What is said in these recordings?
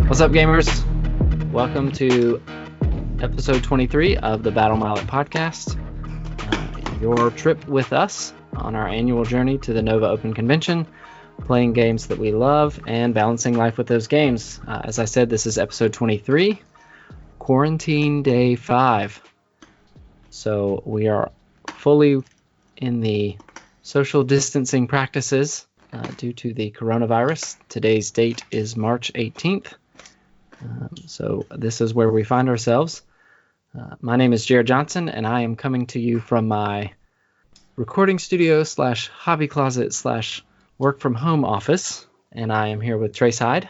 What's up, gamers? Welcome to episode 23 of the Battle Mallet podcast. Your trip with us on our annual journey to the Nova Open Convention, playing games that we love and balancing life with those games. As I said, this is episode 23, Quarantine Day 5. So we are fully in the social distancing practices due to the coronavirus. Today's date is March 18th. So this is where we find ourselves. My name is Jerod Johnson, and I am coming to you from my recording studio / hobby closet / work from home office. And I am here with Trace Hyde.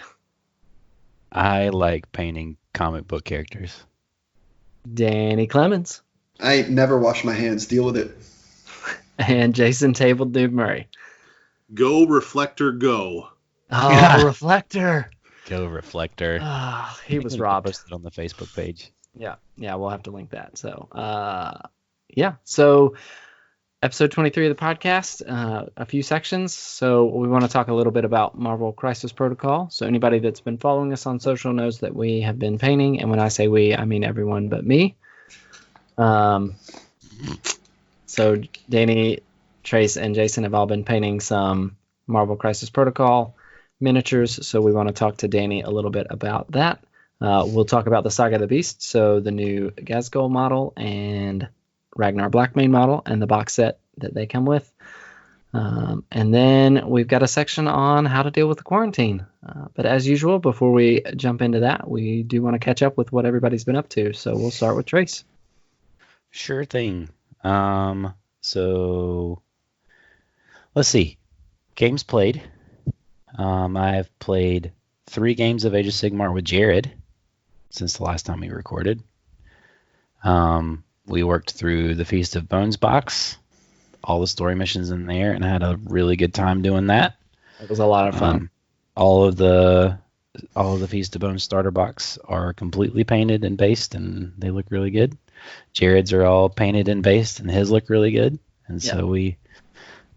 I like painting comic book characters. Danny Clemens. I never wash my hands. Deal with it. And Jason Table Dude Murray. Go Reflector, go. Oh, Reflector. Go Reflector. He was robbed. Posted on the Facebook page. Yeah, we'll have to link that. So, so episode 23 of the podcast, a few sections. So we want to talk a little bit about Marvel Crisis Protocol. So anybody that's been following us on social knows that we have been painting, and when I say we, I mean everyone but me. So Danny, Trace, and Jason have all been painting some Marvel Crisis Protocol miniatures, so we want to talk to Danny a little bit about that. We'll talk about the Saga of the Beast, so the new Gazgul model and Ragnar Blackmane model and the box set that they come with. And then we've got a section on how to deal with the quarantine. But as usual, before we jump into that, we do want to catch up with what everybody's been up to. So we'll start with Trace. Sure thing. So let's see. Games played. I've played 3 games of Age of Sigmar with Jerod since the last time we recorded. We worked through the Feast of Bones box, all the story missions in there, and I had a really good time doing that. It was a lot of fun. All of the Feast of Bones starter box are completely painted and based, and they look really good. Jared's are all painted and based, and his look really good. And so we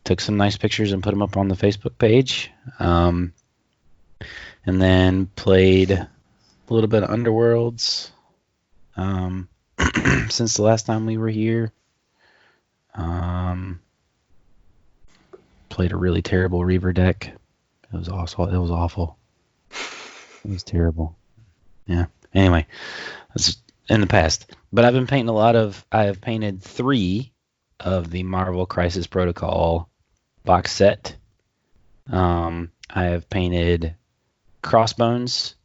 took some nice pictures and put them up on the Facebook page. And then played a little bit of Underworlds since the last time we were here. Played a really terrible Reaver deck. It was awful. It was terrible. Yeah. Anyway, that's in the past. But I've been painting I have painted 3 of the Marvel Crisis Protocol box set. I have painted Crossbones,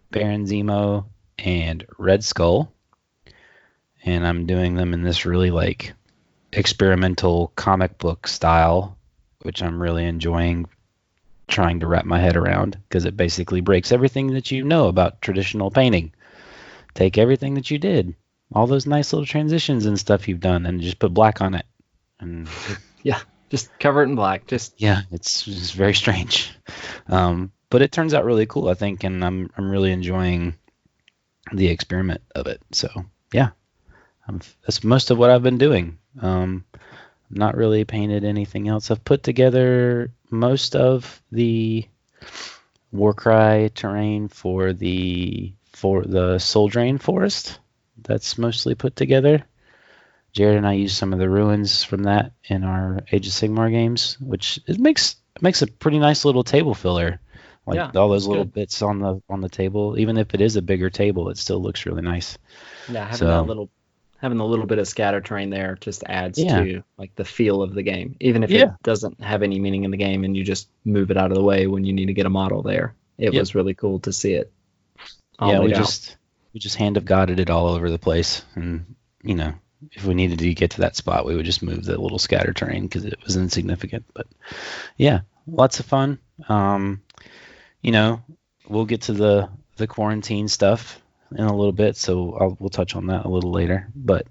Baron Zemo, and Red Skull. And I'm doing them in this really experimental comic book style, which I'm really enjoying trying to wrap my head around, because it basically breaks everything that you know about traditional painting. Take everything that you did, all those nice little transitions and stuff you've done, and just put black on it. And just cover it in black. It's very strange. But it turns out really cool, I think, and I'm really enjoying the experiment of it. So that's most of what I've been doing. Not really painted anything else. I've put together most of the Warcry terrain for the Soul Drain Forest. That's mostly put together. Jerod and I used some of the ruins from that in our Age of Sigmar games, which it makes a pretty nice little table filler. All those little bits on the table, even if it is a bigger table, it still looks really nice. Yeah, having a little bit of scatter terrain there just adds to the feel of the game, even if it doesn't have any meaning in the game and you just move it out of the way when you need to get a model there. It was really cool to see it. We just hand of godded it all over the place, and if we needed to get to that spot, we would just move the little scatter terrain because it was insignificant. But lots of fun. We'll get to the quarantine stuff in a little bit, so we'll touch on that a little later. But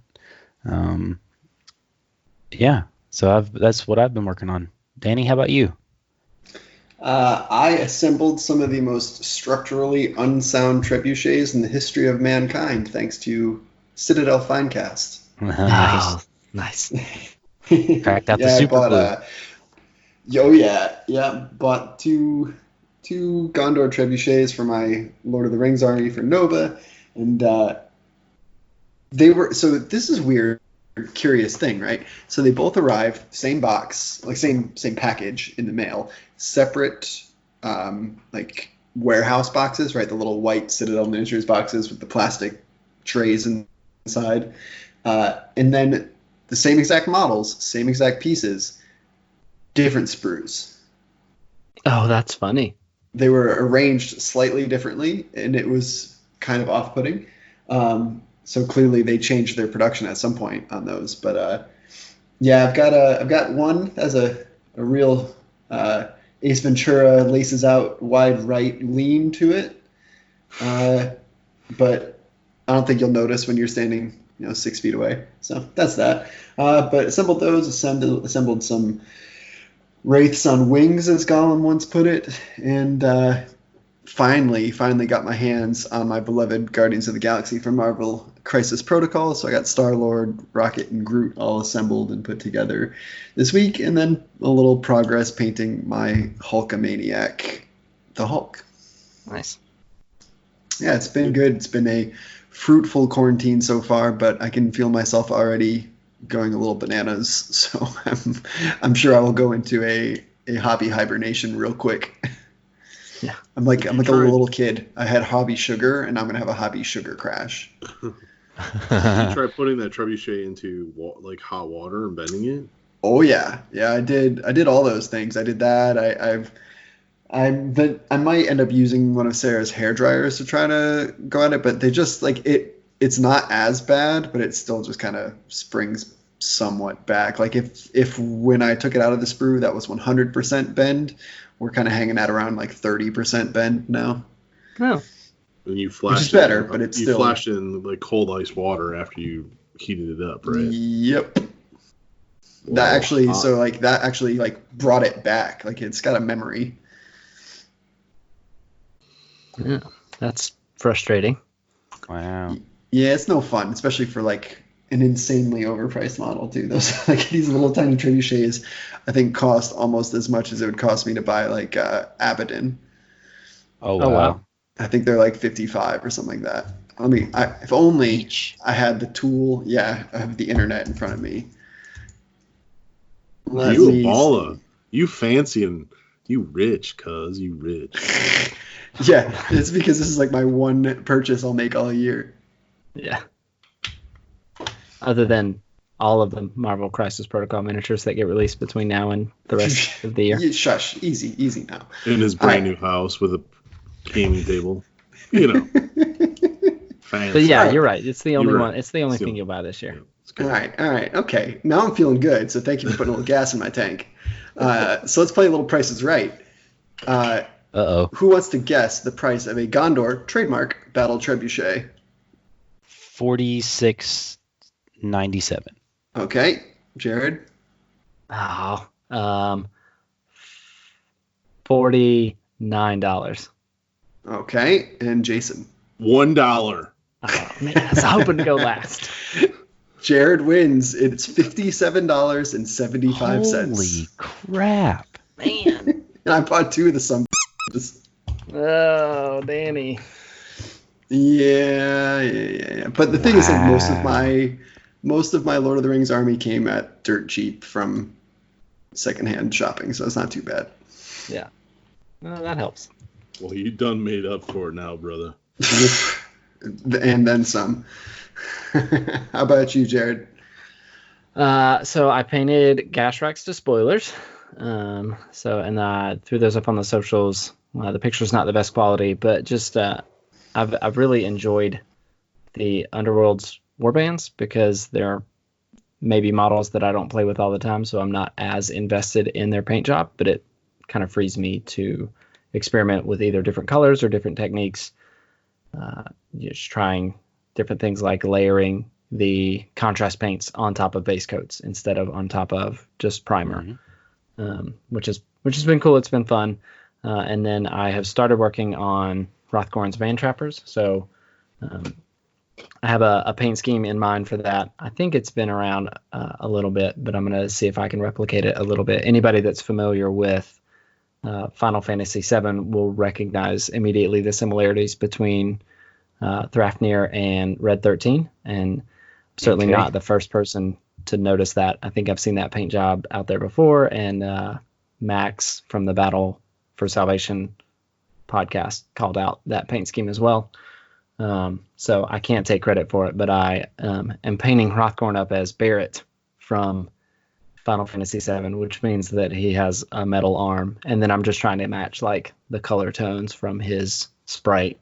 so that's what I've been working on. Danny, how about you? I assembled some of the most structurally unsound trebuchets in the history of mankind, thanks to Citadel Finecast. Nice. Cracked out the super glue. Bought 2 Gondor trebuchets for my Lord of the Rings army for Nova, and they were so. This is weird, curious thing, right? So they both arrived, same box, like same package in the mail, separate like warehouse boxes, right? The little white Citadel miniatures boxes with the plastic trays inside, and then the same exact models, same exact pieces, different sprues. Oh, that's funny. They were arranged slightly differently, and it was kind of off-putting. So clearly they changed their production at some point on those. But yeah, I've got one as a real Ace Ventura laces out wide right lean to it. But I don't think you'll notice when you're standing 6 feet away. So that's that. But assembled those, assembled some Wraiths on Wings, as Gollum once put it, and finally got my hands on my beloved Guardians of the Galaxy from Marvel Crisis Protocol. So I got Star-Lord, Rocket, and Groot all assembled and put together this week, and then a little progress painting my Hulkamaniac, the Hulk. Nice. Yeah, it's been good. It's been a fruitful quarantine so far, but I can feel myself already going a little bananas. So I'm sure I will go into a hobby hibernation real quick. Yeah. I'm like a little kid. I had hobby sugar, and I'm gonna have a hobby sugar crash. You try putting that trebuchet into like hot water and bending it? Oh yeah, I did all those things. I did that. I might end up using one of Sarah's hair dryers to try to go at it, but they just like it. It's not as bad, but it still just kind of springs somewhat back. Like if when I took it out of the sprue, that was 100% bend, we're kind of hanging at around like 30% bend now. Oh. And you flashed which is better, but it's still... You flashed in like cold ice water after you heated it up, right? Yep. Wow. That actually like brought it back. Like it's got a memory. Yeah, that's frustrating. Wow. Yeah, it's no fun, especially for like an insanely overpriced model too. Those like these little tiny trebuchets, I think cost almost as much as it would cost me to buy like Abaddon. Oh wow. I think they're like 55 or something like that. If only I had the tool. Yeah, I have the internet in front of me. You a baller. You fancy and you rich, cuz you rich. Yeah, it's because this is like my one purchase I'll make all year. Yeah. Other than all of the Marvel Crisis Protocol miniatures that get released between now and the rest of the year. Yeah, shush. Easy now. In his brand new house with a gaming table. Fancy. But yeah, you're right. It's the only one. It's the only thing you'll buy this year. Yeah, all right. Okay. Now I'm feeling good. So thank you for putting a little gas in my tank. So let's play a little Price is Right. Who wants to guess the price of a Gondor trademark battle trebuchet? $46.97. Okay, Jerod. $49. Okay, and Jason. $1. Oh man, I was hoping to go last. Jerod wins. It's $57.75. Holy crap, man! And I bought two of the some. Oh, Danny. Yeah. But the thing is, like most of my Lord of the Rings army came at dirt cheap from secondhand shopping, so it's not too bad. Yeah, that helps. Well, you done made up for it now, brother. And then some. How about you, Jerod? So I painted gas racks to spoilers. And I threw those up on the socials. The picture's not the best quality, but just I've really enjoyed the Underworld's warbands because they're maybe models that I don't play with all the time, so I'm not as invested in their paint job, but it kind of frees me to experiment with either different colors or different techniques. Just trying different things like layering the contrast paints on top of base coats instead of on top of just primer, which has been cool. It's been fun. And then I have started working on Rothgorn's Van Trappers. So I have a paint scheme in mind for that. I think it's been around a little bit, but I'm going to see if I can replicate it a little bit. Anybody that's familiar with Final Fantasy VII will recognize immediately the similarities between Thrafnir and Red 13, and certainly Okay. not the first person to notice that. I think I've seen that paint job out there before, and Max from the Battle for Salvation podcast called out that paint scheme as well. So I can't take credit for it, but I am painting Hrothgorn up as Barrett from Final Fantasy VII, which means that he has a metal arm, and then I'm just trying to match like the color tones from his sprite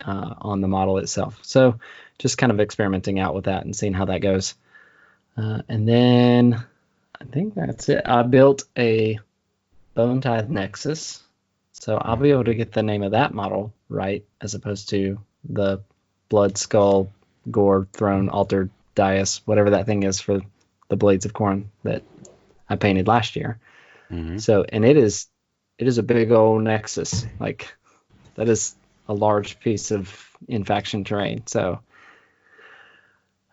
on the model itself. So just kind of experimenting out with that and seeing how that goes. And then I think that's it. I built a Bone Tithe Nexus, so I'll be able to get the name of that model right, as opposed to the Blood Skull Gore Throne Altered Dais, whatever that thing is for the Blades of Corn that I painted last year. Mhm. So, and it is a big old Nexus. Like, that is a large piece of in-faction terrain. So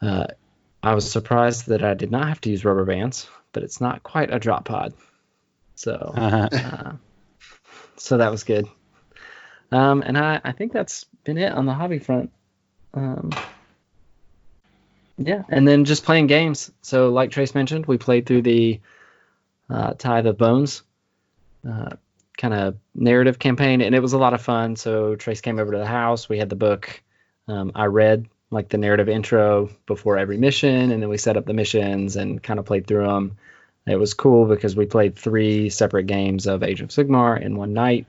I was surprised that I did not have to use rubber bands, but it's not quite a drop pod. So so that was good. And I think that's been it on the hobby front. Yeah, and then just playing games. So like Trace mentioned, we played through the Tithe of Bones kind of narrative campaign, and it was a lot of fun. So Trace came over to the house. We had the book. I read like the narrative intro before every mission, and then we set up the missions and kind of played through them. It was cool because we played 3 separate games of Age of Sigmar in one night.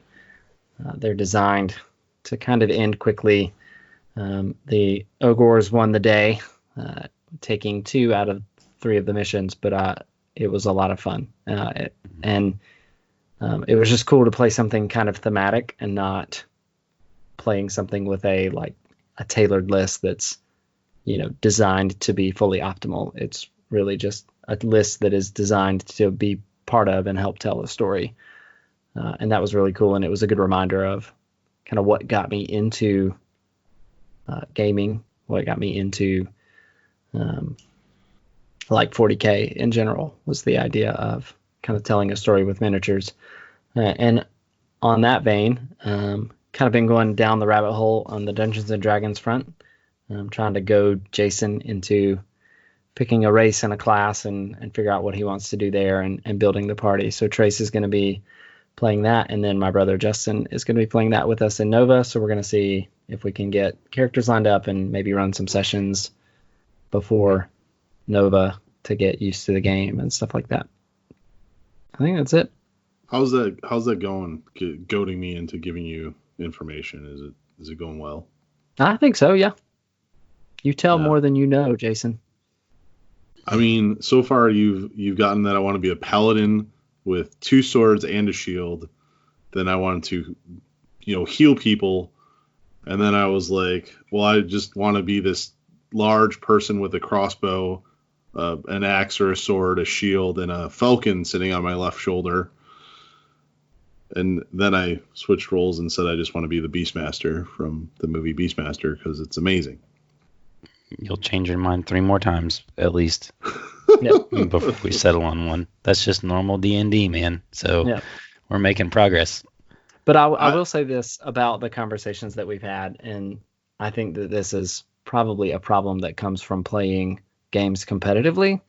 They're designed to kind of end quickly. The Ogors won the day, taking 2 out of 3 of the missions, but it was a lot of fun. It was just cool to play something kind of thematic and not playing something with a tailored list that's, designed to be fully optimal. It's really just a list that is designed to be part of and help tell a story. And that was really cool. And it was a good reminder of kind of what got me into gaming, what got me into like 40K in general, was the idea of kind of telling a story with miniatures. And on that vein, kind of been going down the rabbit hole on the Dungeons and Dragons front. I'm trying to goad Jason into picking a race and a class and figure out what he wants to do there and building the party. So Trace is going to be playing that, and then my brother Justin is going to be playing that with us in Nova. So we're going to see if we can get characters lined up and maybe run some sessions before Nova to get used to the game and stuff like that. I think that's it. How's that going? Goading me into giving you information. Is it going well? I think so, yeah. You tell Yeah. more than you know, Jason. I mean, so far you've gotten that I want to be a paladin with 2 swords and a shield. Then I wanted to, heal people, and then I was like, well, I just want to be this large person with a crossbow, an axe or a sword, a shield, and a falcon sitting on my left shoulder. And then I switched roles and said I just want to be the Beastmaster from the movie Beastmaster because it's amazing. You'll change your mind 3 more times at least Yep. before we settle on one. That's just normal D&D, man. So Yep. we're making progress. But I will say this about the conversations that we've had, and I think that this is probably a problem that comes from playing games competitively,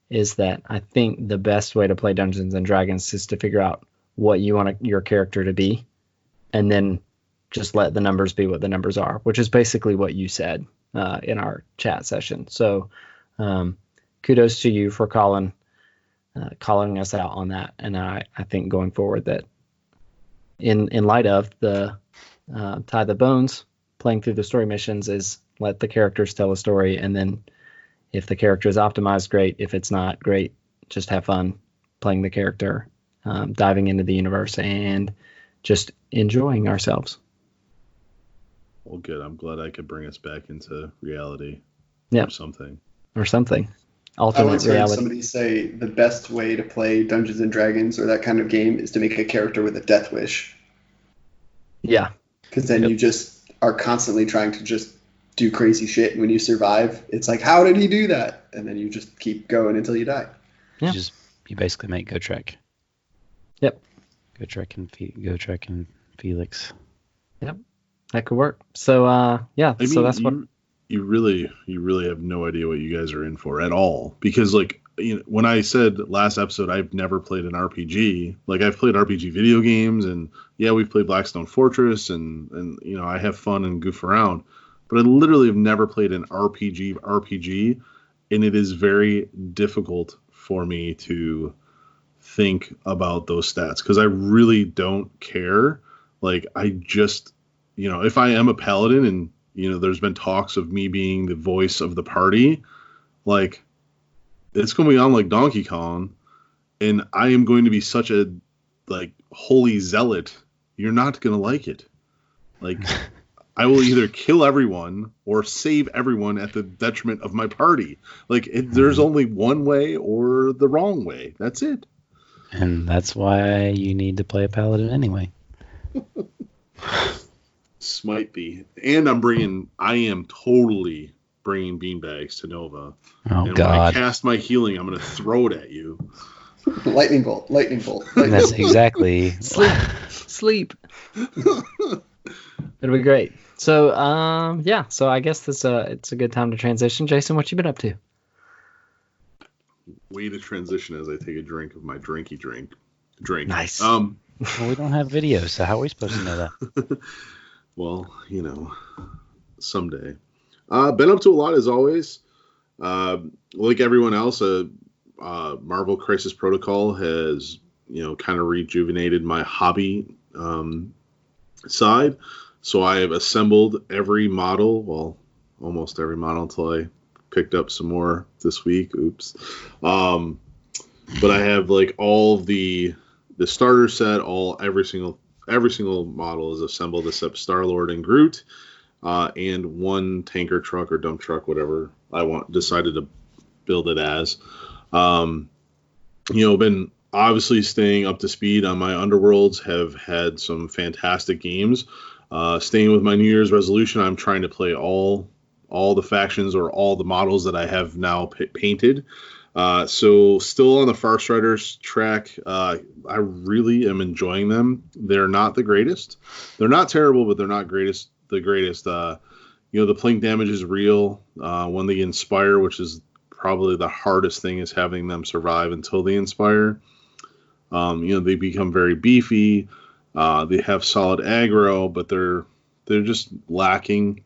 is that I think the best way to play Dungeons and Dragons is to figure out what you want your character to be, and then just let the numbers be what the numbers are, which is basically what you said in our chat session. So kudos to you for calling us out on that. And I think going forward that in light of the Tithe of Bones, playing through the story missions is let the characters tell a story, and then if the character is optimized, great. If it's not, great. Just have fun playing the character, diving into the universe, and just enjoying ourselves. Well, good. I'm glad I could bring us back into reality. Yeah. Or something. I Alternate once heard reality. somebody say the best way to play Dungeons and Dragons or that kind of game is to make a character with a death wish. Yeah. Because then Yep. you just are constantly trying to just do crazy shit. And when you survive, it's like, how did he do that? And then you just keep going until you die. Yeah. You basically make Go Trek. Yep. Go Trek and Felix. Yep, that could work. So yeah, I so mean, that's what. You really have no idea what you guys are in for at all. Because like, you know, when I said last episode I've never played an RPG, like I've played RPG video games, and yeah, we've played Blackstone Fortress, and you know, I have fun and goof around, but I literally have never played an RPG, and it is very difficult for me to think about those stats because I really don't care. Like I just, you know, if I am a paladin and, you know, there's been talks of me being the voice of the party, like it's going to be on like Donkey Kong, and I am going to be such a like holy zealot. You're not going to like it. Like I will either kill everyone or save everyone at the detriment of my party. Like there's only one way or the wrong way. That's it. And that's why you need to play a paladin anyway. Smite be. And I am totally bringing beanbags to Nova. Oh, and God. when I cast my healing, I'm going to throw it at you. Lightning bolt. That's exactly. Sleep. It'll be great. So yeah, so I guess it's a good time to transition. Jason, what you been up to? Way to transition as I take a drink of my drinky drink. Nice. Well, we don't have video, so how are we supposed to know that? Well, you know, someday. Been up to a lot as always. Like everyone else, Marvel Crisis Protocol has, you know, kind of rejuvenated my hobby side. So I have assembled every model, well, almost every model until I picked up some more this week. Oops. But I have like all the starter set, every single model is assembled except Star-Lord and Groot, and one tanker truck or dump truck, whatever I decided to build it as. You know, been obviously staying up to speed on my Underworlds, have had some fantastic games. Staying with my New Year's resolution, I'm trying to play all the factions or all the models that I have now painted. So still on the Farstriders track. I really am enjoying them. They're not the greatest. They're not terrible, but they're not the greatest. You know, the plink damage is real. When they inspire, which is probably the hardest thing, is having them survive until they inspire. You know, they become very beefy. They have solid aggro, but they're just lacking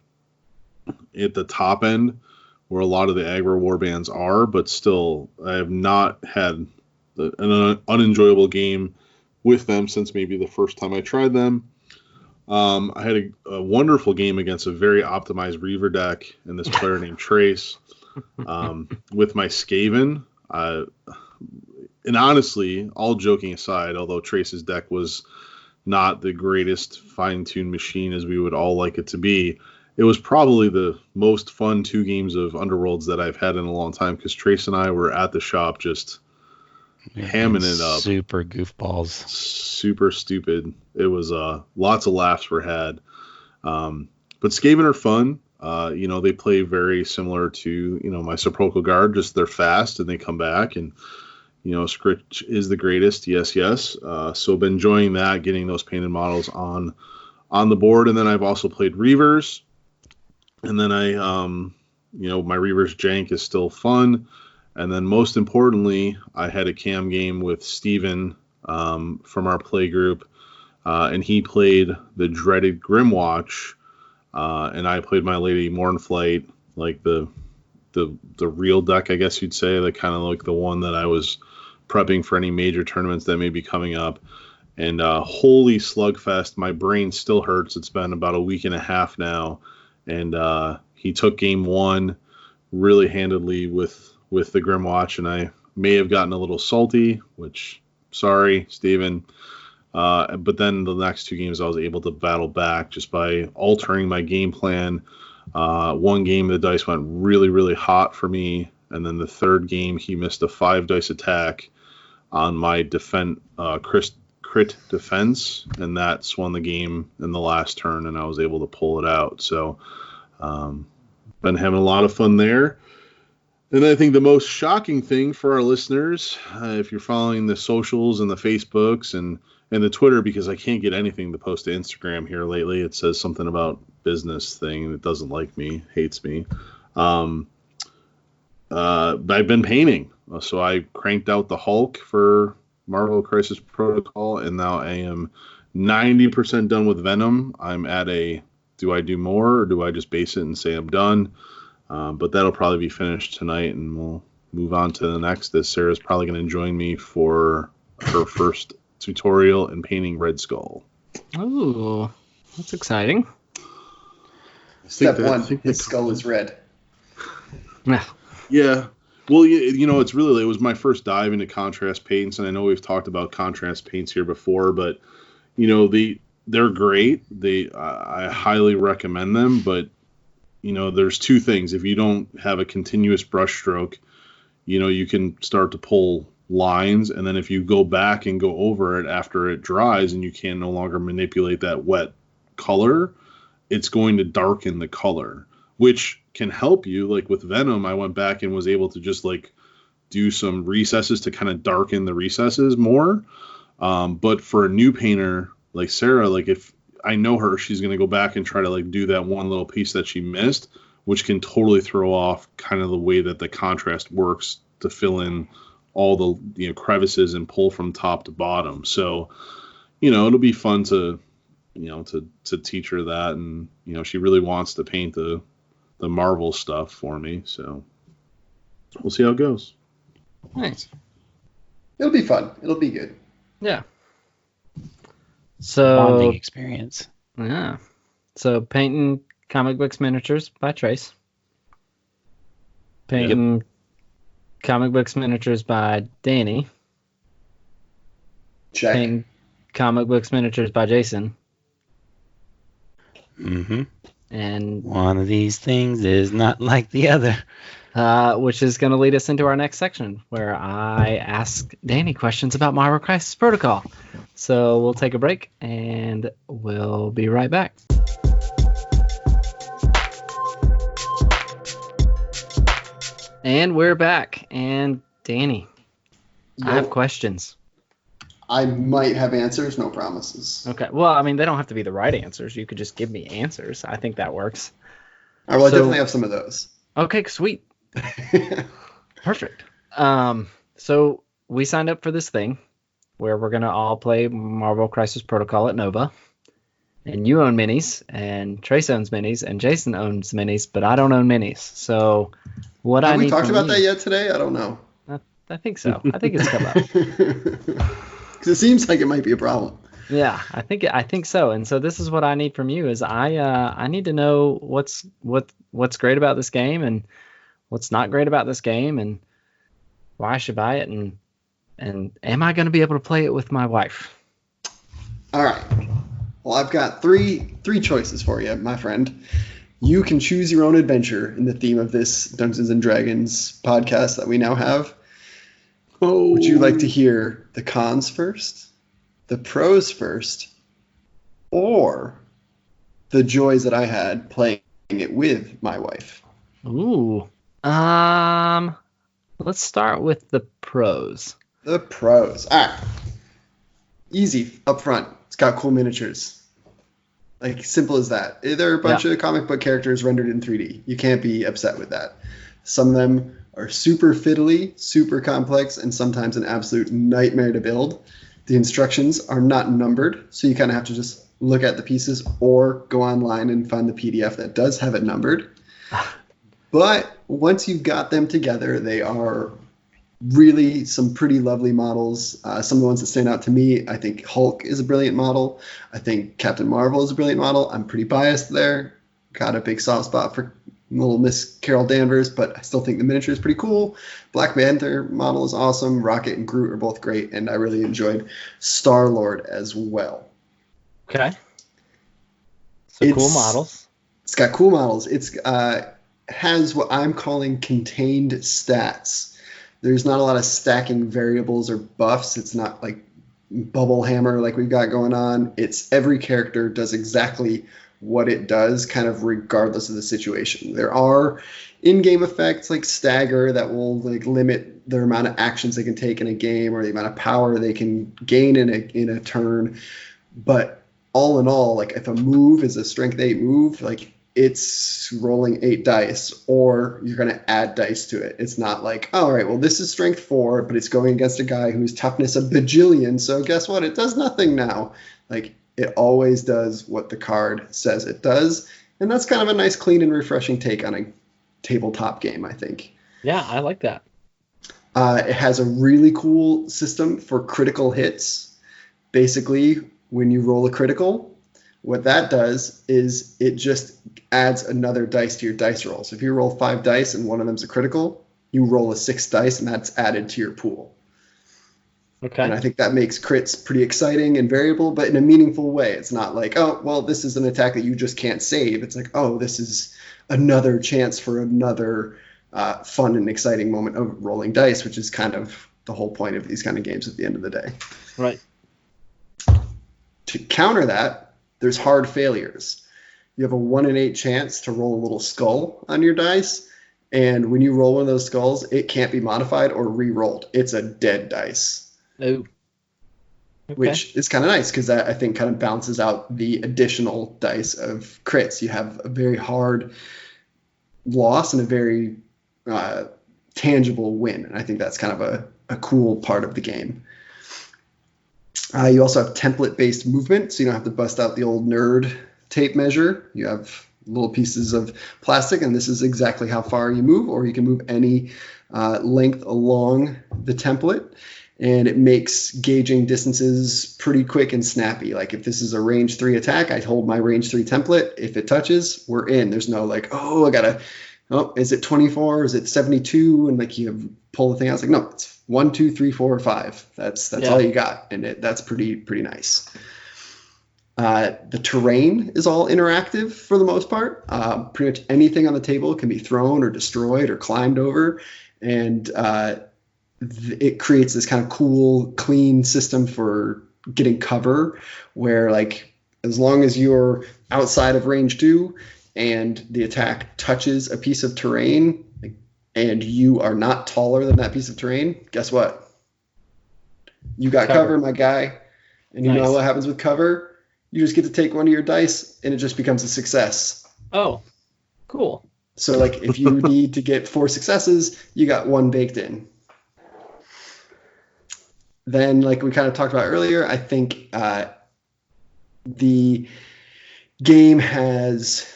at the top end where a lot of the aggro warbands are, but still I have not had an unenjoyable game with them since maybe the first time I tried them. I had a wonderful game against a very optimized Reaver deck and this player named Trace with my Skaven. And honestly, all joking aside, although Trace's deck was not the greatest fine-tuned machine as we would all like it to be, it was probably the most fun 2 games of Underworlds that I've had in a long time because Trace and I were at the shop just hamming it up. Super goofballs. Super stupid. It was lots of laughs were had. But Skaven are fun. You know, they play very similar to, you know, my Sepulchral Guard, just they're fast and they come back, and you know, Scritch is the greatest. Yes. So been enjoying that, getting those painted models on the board. And then I've also played Reavers. And then I, you know, my Reavers jank is still fun. And then most importantly, I had a cam game with Steven from our play group. And he played the dreaded Grimwatch. And I played my Lady Mournflight, like the real deck, I guess you'd say, like kind of like the one that I was prepping for any major tournaments that may be coming up. And holy slugfest, my brain still hurts. It's been about a week and a half now. And he took game 1 really handedly with the Grimwatch, and I may have gotten a little salty, which, sorry, Steven. But then the next 2 games I was able to battle back just by altering my game plan. One game the dice went really, really hot for me, and then the third game he missed a 5 dice attack on my crit defense, and that's won the game in the last turn, and I was able to pull it out. So been having a lot of fun there. And I think the most shocking thing for our listeners, if you're following the socials and the Facebooks and And the Twitter, because I can't get anything to post to Instagram here lately. It says something about business thing. It doesn't like me, hates me. But I've been painting. So I cranked out the Hulk for Marvel Crisis Protocol, and now I am 90% done with Venom. I'm at do I do more, or do I just base it and say I'm done? But that'll probably be finished tonight, and we'll move on to the next. Sarah's probably going to join me for her first tutorial in painting Red Skull. Ooh, that's exciting. Step one, his skull is red. Yeah. Well, it's really, it was my first dive into contrast paints, and I know we've talked about contrast paints here before, but, they're great. I highly recommend them, but, there's two things. If you don't have a continuous brush stroke, you can start to pull lines, and then if you go back and go over it after it dries and you can no longer manipulate that wet color, it's going to darken the color, which can help you. Like with Venom, I went back and was able to just do some recesses to kind of darken the recesses more. But for a new painter like Sarah, if I know her, she's going to go back and try to do that one little piece that she missed, which can totally throw off kind of the way that the contrast works to fill in all the crevices and pull from top to bottom. So, it'll be fun to teach her that, and she really wants to paint the Marvel stuff for me. So we'll see how it goes. Nice. It'll be fun. It'll be good. Yeah. So Bonding experience. Yeah. So painting comic books miniatures by Trace. Painting comic books miniatures by Danny. Check. Painting comic books miniatures by Jason. Mm-hmm. And one of these things is not like the other. Which is going to lead us into our next section, where I ask Danny questions about Marvel Crisis Protocol. So we'll take a break, and we'll be right back. And we're back. And Danny, Yep. I have questions. I might have answers, no promises. Okay. Well, I mean, they don't have to be the right answers. You could just give me answers. I think that works. All right, well, I So- definitely have some of those. Okay, sweet. Perfect. So we signed up for this thing where we're gonna all play Marvel Crisis Protocol at Nova, and you own minis, and Trace owns minis, and Jason owns minis, but I don't own minis. So what Have I we need talked from about you- that yet today? I don't know. I think so. I think it's come up. Because it seems like it might be a problem. Yeah, I think so. And so this is what I need from you is I need to know what's great about this game and what's not great about this game and why I should buy it and am I going to be able to play it with my wife? All right. Well, I've got three choices for you, my friend. You can choose your own adventure in the theme of this Dungeons and Dragons podcast that we now have. Would you like to hear the cons first, the pros first, or the joys that I had playing it with my wife? Ooh. Let's start with the pros. The pros. All right. Easy up front. It's got cool miniatures. Like, simple as that. They're a bunch of comic book characters rendered in 3D. You can't be upset with that. Some of them are super fiddly, super complex, and sometimes an absolute nightmare to build. The instructions are not numbered, so you kind of have to just look at the pieces or go online and find the PDF that does have it numbered. But once you've got them together, they are really some pretty lovely models. Some of the ones that stand out to me, I think Hulk is a brilliant model. I think Captain Marvel is a brilliant model. I'm pretty biased there. Got a big soft spot for little Miss Carol Danvers, but I still think the miniature is pretty cool. Black Panther model is awesome. Rocket and Groot are both great, and I really enjoyed Star-Lord as well. Okay. So cool models. It's got cool models. It's has what I'm calling contained stats. There's not a lot of stacking variables or buffs. It's not like Bubble Hammer like we've got going on. It's every character does exactly what it does kind of regardless of the situation. There are in-game effects like stagger that will like limit the amount of actions they can take in a game or the amount of power they can gain in a turn. But all in all, like if a move is a strength 8 move, like it's rolling 8 dice, or you're going to add dice to it. It's not like, oh, all right, well, this is strength 4, but it's going against a guy who's toughness a bajillion, so guess what? It does nothing now. Like, it always does what the card says it does, and that's kind of a nice, clean, and refreshing take on a tabletop game, I think. Yeah, I like that. It has a really cool system for critical hits. Basically, when you roll a critical, what that does is it just adds another dice to your dice roll. So if you roll 5 dice and one of them's a critical, you roll a 6th dice and that's added to your pool. Okay. And I think that makes crits pretty exciting and variable, but in a meaningful way. It's not like, oh, well, this is an attack that you just can't save. It's like, oh, this is another chance for another fun and exciting moment of rolling dice, which is kind of the whole point of these kind of games at the end of the day. Right. To counter that, there's hard failures. You have a 1 in 8 chance to roll a little skull on your dice, and when you roll one of those skulls, it can't be modified or re-rolled. It's a dead dice. Oh. Okay. Which is kind of nice because that, I think, kind of balances out the additional dice of crits. You have a very hard loss and a very tangible win, and I think that's kind of a cool part of the game. You also have template-based movement, so you don't have to bust out the old nerd tape measure. You have little pieces of plastic, and this is exactly how far you move, or you can move any length along the template, and it makes gauging distances pretty quick and snappy. Like if this is a range 3 attack, I hold my range 3 template. If it touches, we're in. There's no like, is it 24? Is it 72? And like you pull the thing out. It's like, no, it's 1, 2, 3, 4, 5. That's all you got, and that's pretty nice. The terrain is all interactive for the most part. Pretty much anything on the table can be thrown or destroyed or climbed over, and it creates this kind of cool, clean system for getting cover, where like as long as you're outside of range 2 and the attack touches a piece of terrain, and you are not taller than that piece of terrain, guess what? You got cover, my guy. And you know what happens with cover? You just get to take one of your dice, and it just becomes a success. Oh, cool. So, like, if you need to get 4 successes, you got 1 baked in. Then, like we kind of talked about earlier, I think the game has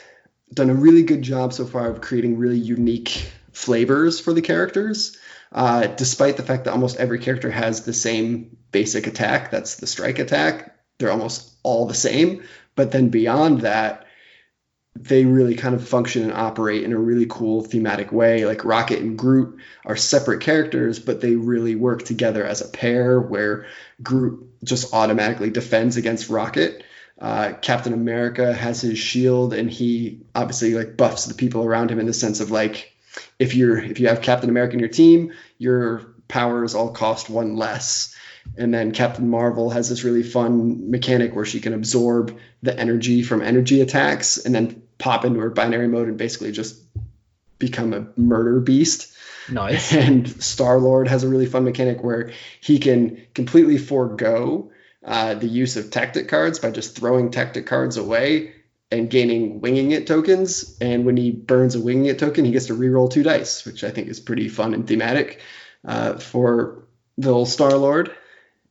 done a really good job so far of creating really unique flavors for the characters, despite the fact that almost every character has the same basic attack. That's the strike attack. They're almost all the same. But then beyond that, they really kind of function and operate in a really cool thematic way. Like Rocket and Groot are separate characters, but they really work together as a pair, where Groot just automatically defends against Rocket. Captain America has his shield, and he obviously like buffs the people around him in the sense of like, if you have Captain America in your team, your powers all cost 1 less. And then Captain Marvel has this really fun mechanic where she can absorb the energy from energy attacks and then pop into her binary mode and basically just become a murder beast. Nice. And Star-Lord has a really fun mechanic where he can completely forego the use of tactic cards by just throwing tactic cards away and gaining winging it tokens. And when he burns a winging it token, he gets to reroll 2 dice, which I think is pretty fun and thematic for the old Star-Lord.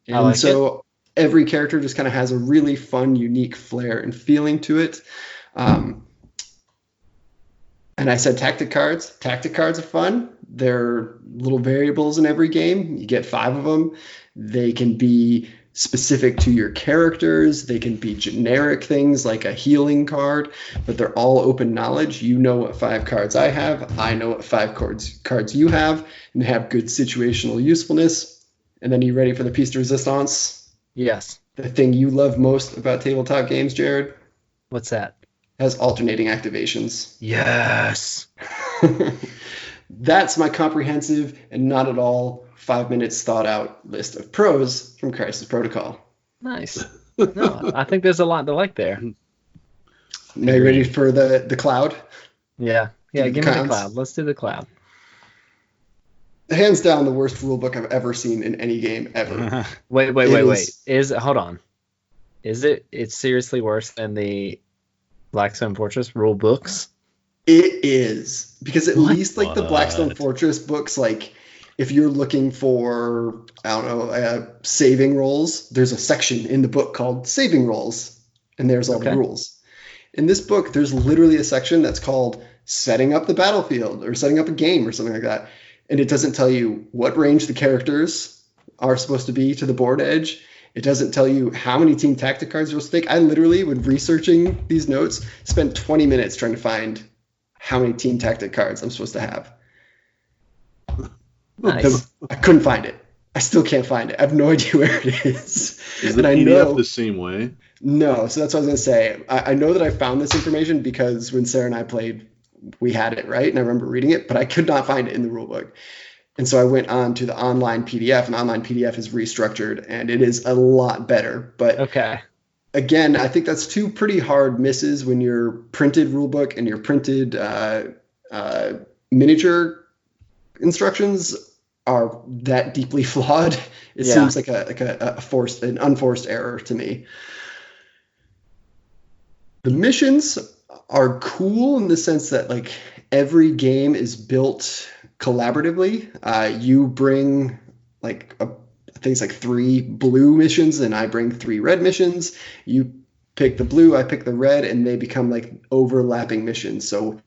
And so every character just kind of has a really fun, unique flair and feeling to it. And I said tactic cards. Tactic cards are fun. They're little variables in every game. You get 5 of them. They can be specific to your characters. They can be generic things like a healing card, but they're all open knowledge. You know what 5 cards I have. I know what 5 cards you have, and they have good situational usefulness. And then you ready for the piece de resistance? Yes. The thing you love most about tabletop games, Jerod? What's that? Has alternating activations. Yes. That's my comprehensive and not at all 5 minutes thought out list of pros from Crisis Protocol. Nice. No, I think there's a lot to like there. Now you ready for the cloud? Yeah. Give Yeah, me give the me the cons. cloud. Let's do the cloud. Hands down, the worst rule book I've ever seen in any game ever. Wait. is- Hold on. Is it? It's seriously worse than the Blackstone Fortress rule books? It is, because at What? least like the Blackstone Fortress books, like if you're looking for, I don't know, saving rolls, there's a section in the book called saving rolls, and there's all the Okay. rules. In this book, there's literally a section that's called setting up the battlefield or setting up a game or something like that, and it doesn't tell you what range the characters are supposed to be to the board edge. It doesn't tell you how many team tactic cards you're supposed to take. I literally, when researching these notes, spent 20 minutes trying to find how many team tactic cards I'm supposed to have. Nice. I couldn't find it. I still can't find it. I have no idea where it is. Is the And I PDF know the same way? no, so that's what I was gonna say. I know that I found this information because when Sarah and I played, we had it, right? And I remember reading it, but I could not find it in the rulebook. And so I went on to the online PDF, and online PDF is restructured, and it is a lot better. But Okay. again, I think that's two pretty hard misses when your printed rulebook and your printed miniature instructions are that deeply flawed. It Yeah. seems like an unforced error to me. The missions are cool in the sense that like every game is built collaboratively. You bring like I think it's like 3 blue missions, and I bring 3 red missions. You pick the blue, I pick the red, and they become like overlapping missions. So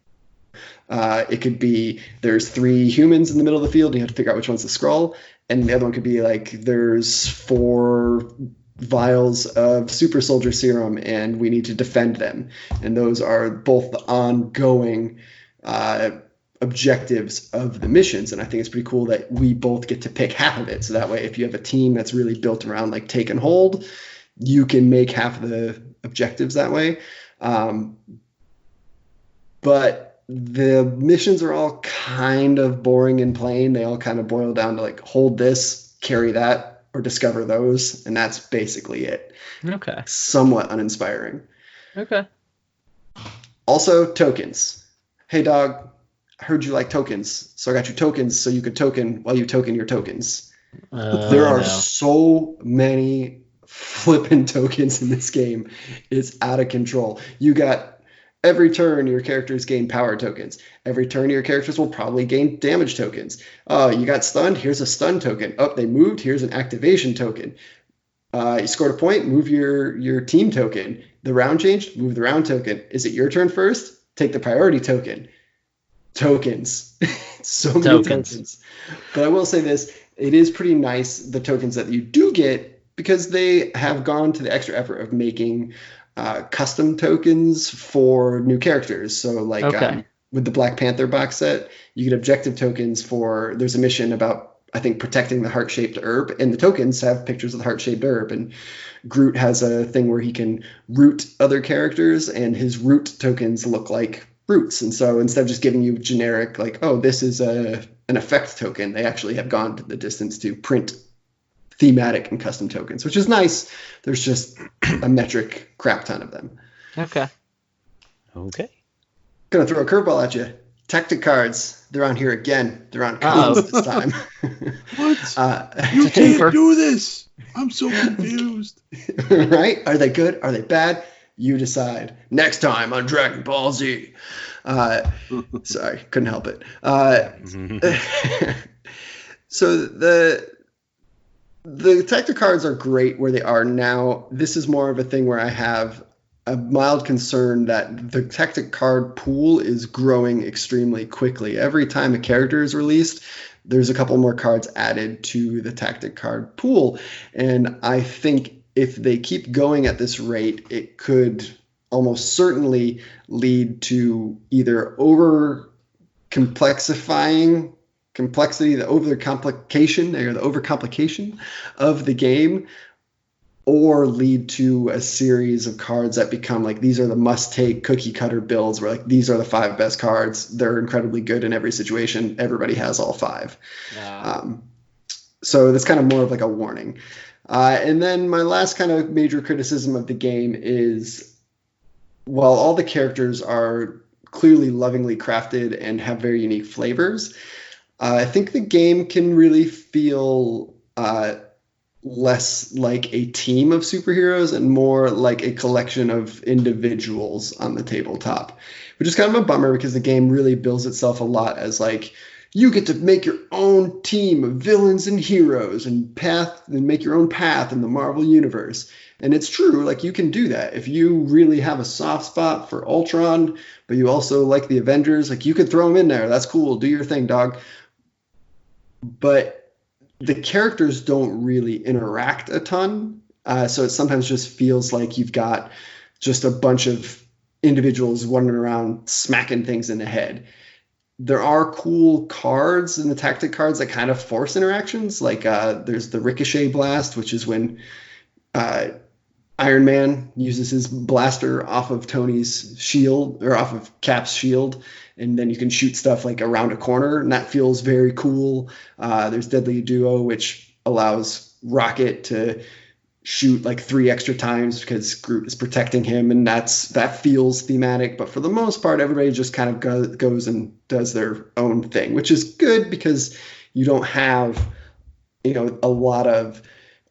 it could be there's 3 humans in the middle of the field, and you have to figure out which one's the Skrull. And the other one could be like there's 4 vials of super soldier serum, and we need to defend them. And those are both the ongoing objectives of the missions. And I think it's pretty cool that we both get to pick half of it. So that way, if you have a team that's really built around like take and hold, you can make half of the objectives that way. But the missions are all kind of boring and plain. They all kind of boil down to like hold this, carry that, or discover those, and that's basically it. Okay. Somewhat uninspiring. Okay. Also, tokens. Hey, dog, I heard you like tokens, so I got you tokens so you could token while you token your tokens. There are so many flippin' tokens in this game. It's out of control. You got every turn your characters gain power tokens. Every turn your characters will probably gain damage tokens. You got stunned, here's a stun token. Oh, they moved, here's an activation token. You scored a point, move your team token. The round changed, move the round token. Is it your turn first? Take the priority token. Tokens. So many tokens. But I will say this, it is pretty nice, the tokens that you do get, because they have gone to the extra effort of making custom tokens for new characters. So like with the Black Panther box set, you get objective tokens for, there's a mission about, I think, protecting the heart-shaped herb, and the tokens have pictures of the heart-shaped herb. And Groot has a thing where he can root other characters, and his root tokens look like roots. And so instead of just giving you generic, like, oh, this is an effect token, they actually have gone to the distance to print thematic and custom tokens, which is nice. There's just a metric crap ton of them. Okay. Gonna throw a curveball at you. Tactic cards, they're on here again. They're on cons this time. What? You can't do this. I'm so confused. Right? Are they good? Are they bad? You decide. Next time on Dragon Ball Z. Sorry, couldn't help it. So the tactic cards are great where they are now. This is more of a thing where I have a mild concern that the tactic card pool is growing extremely quickly. Every time a character is released, there's a couple more cards added to the tactic card pool. And I think if they keep going at this rate, it could almost certainly lead to either over-complexifying complexity, the overcomplication of the game, or lead to a series of cards that become like, these are the must-take cookie cutter builds where like, these are the 5 best cards. They're incredibly good in every situation. Everybody has all 5. So that's kind of more of like a warning. And then my last kind of major criticism of the game is while all the characters are clearly lovingly crafted and have very unique flavors, I think the game can really feel less like a team of superheroes and more like a collection of individuals on the tabletop, which is kind of a bummer because the game really bills itself a lot as like, you get to make your own team of villains and heroes and make your own path in the Marvel universe. And it's true, like you can do that. If you really have a soft spot for Ultron, but you also like the Avengers, like you could throw them in there. That's cool. Do your thing, dog. But the characters don't really interact a ton. So it sometimes just feels like you've got just a bunch of individuals wandering around smacking things in the head. There are cool cards in the tactic cards that kind of force interactions. Like there's the Ricochet Blast, which is when Iron Man uses his blaster off of Tony's shield or off of Cap's shield, and then you can shoot stuff like around a corner, and that feels very cool. There's Deadly Duo, which allows Rocket to shoot like 3 extra times because Groot is protecting him, and that feels thematic. But for the most part, everybody just kind of goes and does their own thing, which is good because you don't have, a lot of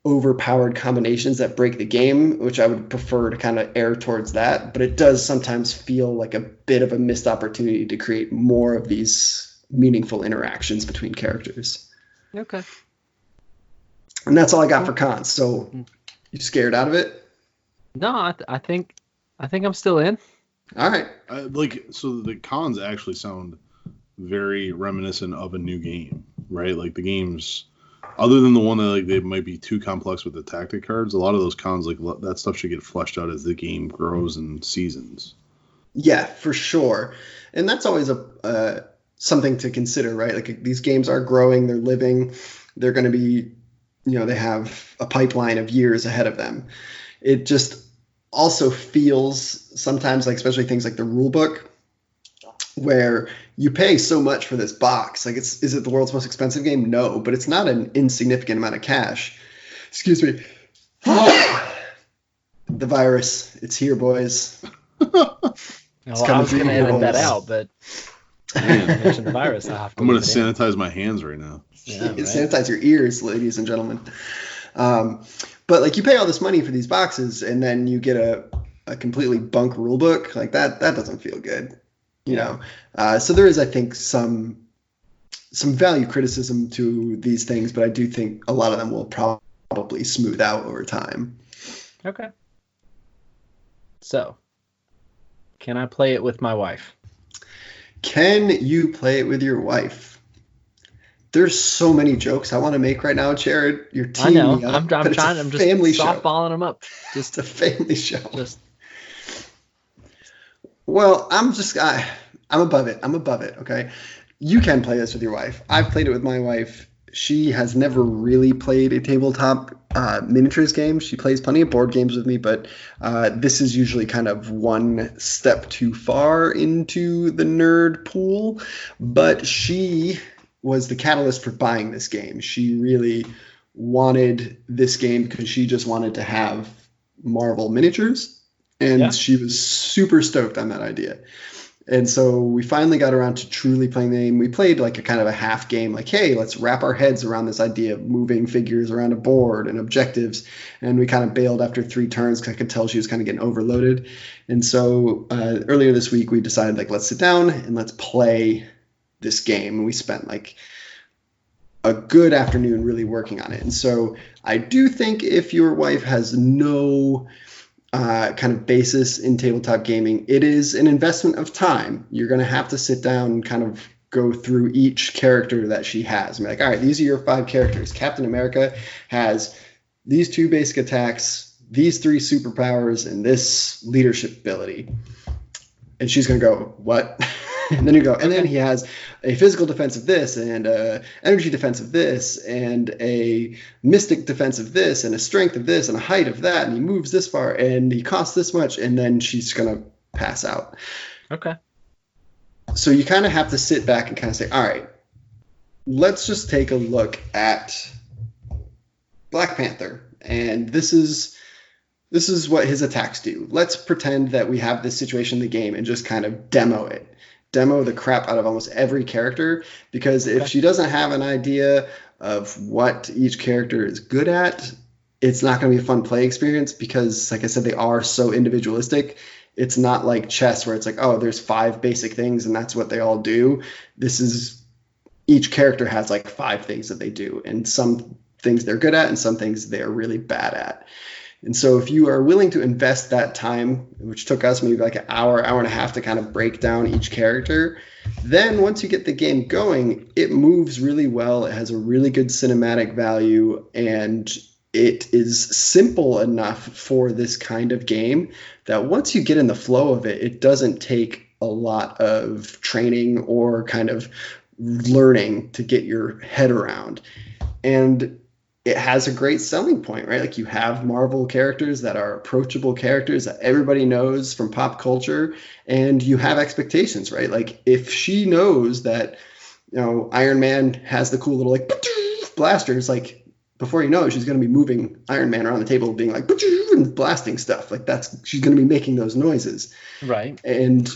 overpowered combinations that break the game, which I would prefer to kind of err towards that. But it does sometimes feel like a bit of a missed opportunity to create more of these meaningful interactions between characters. Okay. And that's all I got for cons. So you scared out of it? No, I think I'm still in. All right. So the cons actually sound very reminiscent of a new game, right? Like the games, other than the one that like they might be too complex with the tactic cards, a lot of those cons, like that stuff should get fleshed out as the game grows and seasons. Yeah, for sure. And that's always something to consider, right? Like these games are growing, they're living, they're going to be, they have a pipeline of years ahead of them. It just also feels sometimes like, especially things like the rule book, where you pay so much for this box. Like, is it the world's most expensive game? No, but it's not an insignificant amount of cash. Excuse me. The virus, it's here, boys. I was going to edit that out, but you mentioned the virus. I'm going to sanitize my hands right now. Yeah, right? Sanitize your ears, ladies and gentlemen. But like, you pay all this money for these boxes, and then you get a completely bunk rule book. Like that doesn't feel good. So there is, I think, some value criticism to these things, but I do think a lot of them will probably smooth out over time. Okay. So, can I play it with my wife? Can you play it with your wife? There's so many jokes I want to make right now, Jerod. You're teaming I know. me up. I'm trying. I'm just softballing them up. Just a family show. Well, I'm above it. Okay. You can play this with your wife. I've played it with my wife. She has never really played a tabletop miniatures game. She plays plenty of board games with me, but this is usually kind of one step too far into the nerd pool. But she was the catalyst for buying this game. She really wanted this game because she just wanted to have Marvel miniatures. And she was super stoked on that idea. And so we finally got around to truly playing the game. We played like a kind of a half game, like, hey, let's wrap our heads around this idea of moving figures around a board and objectives. And we kind of bailed after 3 turns because I could tell she was kind of getting overloaded. And so earlier this week, we decided, like, let's sit down and let's play this game. And we spent like a good afternoon really working on it. And so I do think if your wife has no kind of basis in tabletop gaming, it is an investment of time. You're going to have to sit down and kind of go through each character that she has. I'm like, all right, these are your 5 characters. Captain America has these 2 basic attacks, these 3 superpowers, and this leadership ability. And she's going to go, what? And then you go, and then he has a physical defense of this, and a energy defense of this, and a mystic defense of this, and a strength of this, and a height of that, and he moves this far, and he costs this much, and then she's going to pass out. Okay. So you kind of have to sit back and kind of say, all right, let's just take a look at Black Panther. And this is this is what his attacks do. Let's pretend that we have this situation in the game and just kind of demo it. Demo the crap out of almost every character, because if she doesn't have an idea of what each character is good at, it's not going to be a fun play experience because, like I said, they are so individualistic. It's not like chess where it's like, oh, there's 5 basic things and that's what they all do. This is, each character has like 5 things that they do, and some things they're good at and some things they're really bad at. And so if you are willing to invest that time, which took us maybe like an hour, hour and a half to kind of break down each character, then once you get the game going, it moves really well. It has a really good cinematic value, and it is simple enough for this kind of game that once you get in the flow of it, it doesn't take a lot of training or kind of learning to get your head around. And it has a great selling point, right? Like, you have Marvel characters that are approachable characters that everybody knows from pop culture, and you have expectations, right? Like, if she knows that, Iron Man has the cool little like blasters, like, before you know it, she's going to be moving Iron Man around the table being like and blasting stuff. Like, she's going to be making those noises. Right. And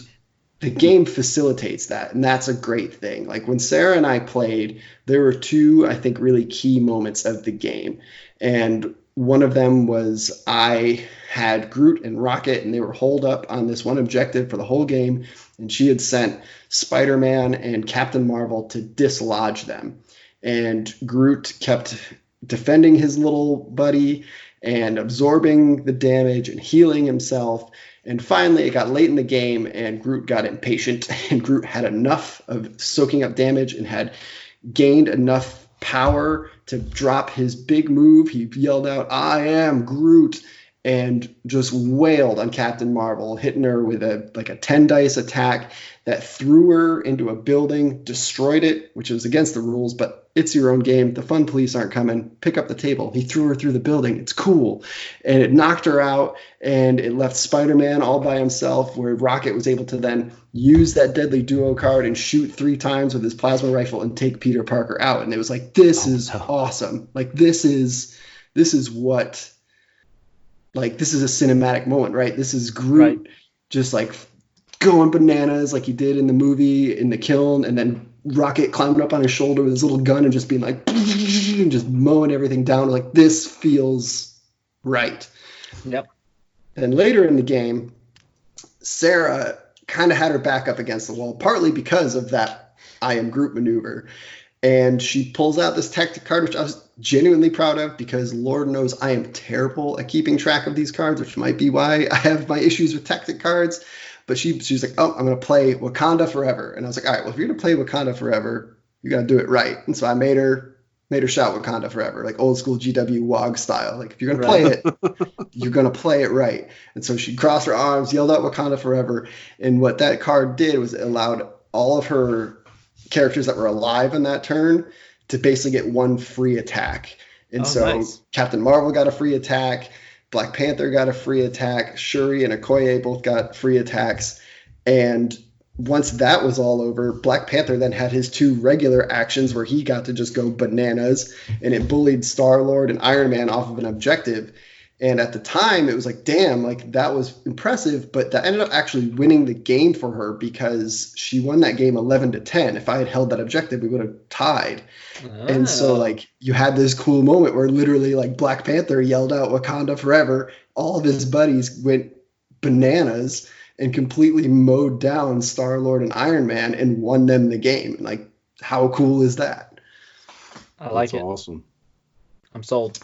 the game facilitates that, and that's a great thing. Like, when Sarah and I played, there were 2, I think, really key moments of the game. And one of them was I had Groot and Rocket, and they were holed up on this one objective for the whole game, and she had sent Spider-Man and Captain Marvel to dislodge them. And Groot kept defending his little buddy and absorbing the damage and healing himself. And finally, it got late in the game, and Groot got impatient, and Groot had enough of soaking up damage and had gained enough power to drop his big move. He yelled out, "I am Groot," and just wailed on Captain Marvel, hitting her with a 10 dice attack that threw her into a building, destroyed it, which was against the rules, but it's your own game. The fun police aren't coming. Pick up the table. He threw her through the building. It's cool. And it knocked her out, and it left Spider-Man all by himself, where Rocket was able to then use that deadly duo card and shoot 3 times with his plasma rifle and take Peter Parker out. And it was like, this is awesome. Like, this is what, like, this is a cinematic moment, right? This is Groot just like going bananas like he did in the movie in the kiln, and then Rocket climbing up on his shoulder with his little gun and just being like, and just mowing everything down. Like, this feels right. Yep. And later in the game, Sarah kind of had her back up against the wall, partly because of that I am Groot maneuver. And she pulls out this tactic card, which I was genuinely proud of, because Lord knows I am terrible at keeping track of these cards, which might be why I have my issues with tactic cards. But she's like, oh, I'm going to play Wakanda Forever. And I was like, all right, well, if you're going to play Wakanda Forever, you got to do it right. And so I made her shout Wakanda Forever, like old school GW WOG style. Like, if you're going to play it, you're going to play it right. And so she crossed her arms, yelled out Wakanda Forever. And what that card did was it allowed all of her characters that were alive in that turn to basically get 1 free attack. And nice. Captain Marvel got a free attack. Black Panther got a free attack. Shuri and Okoye both got free attacks. And once that was all over, Black Panther then had his 2 regular actions where he got to just go bananas, and it bullied Star-Lord and Iron Man off of an objective. And at the time, it was like, damn, like, that was impressive, but that ended up actually winning the game for her because she won that game 11-10. If I had held that objective, we would have tied. Oh. And so, like, you had this cool moment where literally, like, Black Panther yelled out Wakanda Forever. All of his buddies went bananas and completely mowed down Star-Lord and Iron Man and won them the game. Like, how cool is that? I like That's it. Awesome. I'm sold.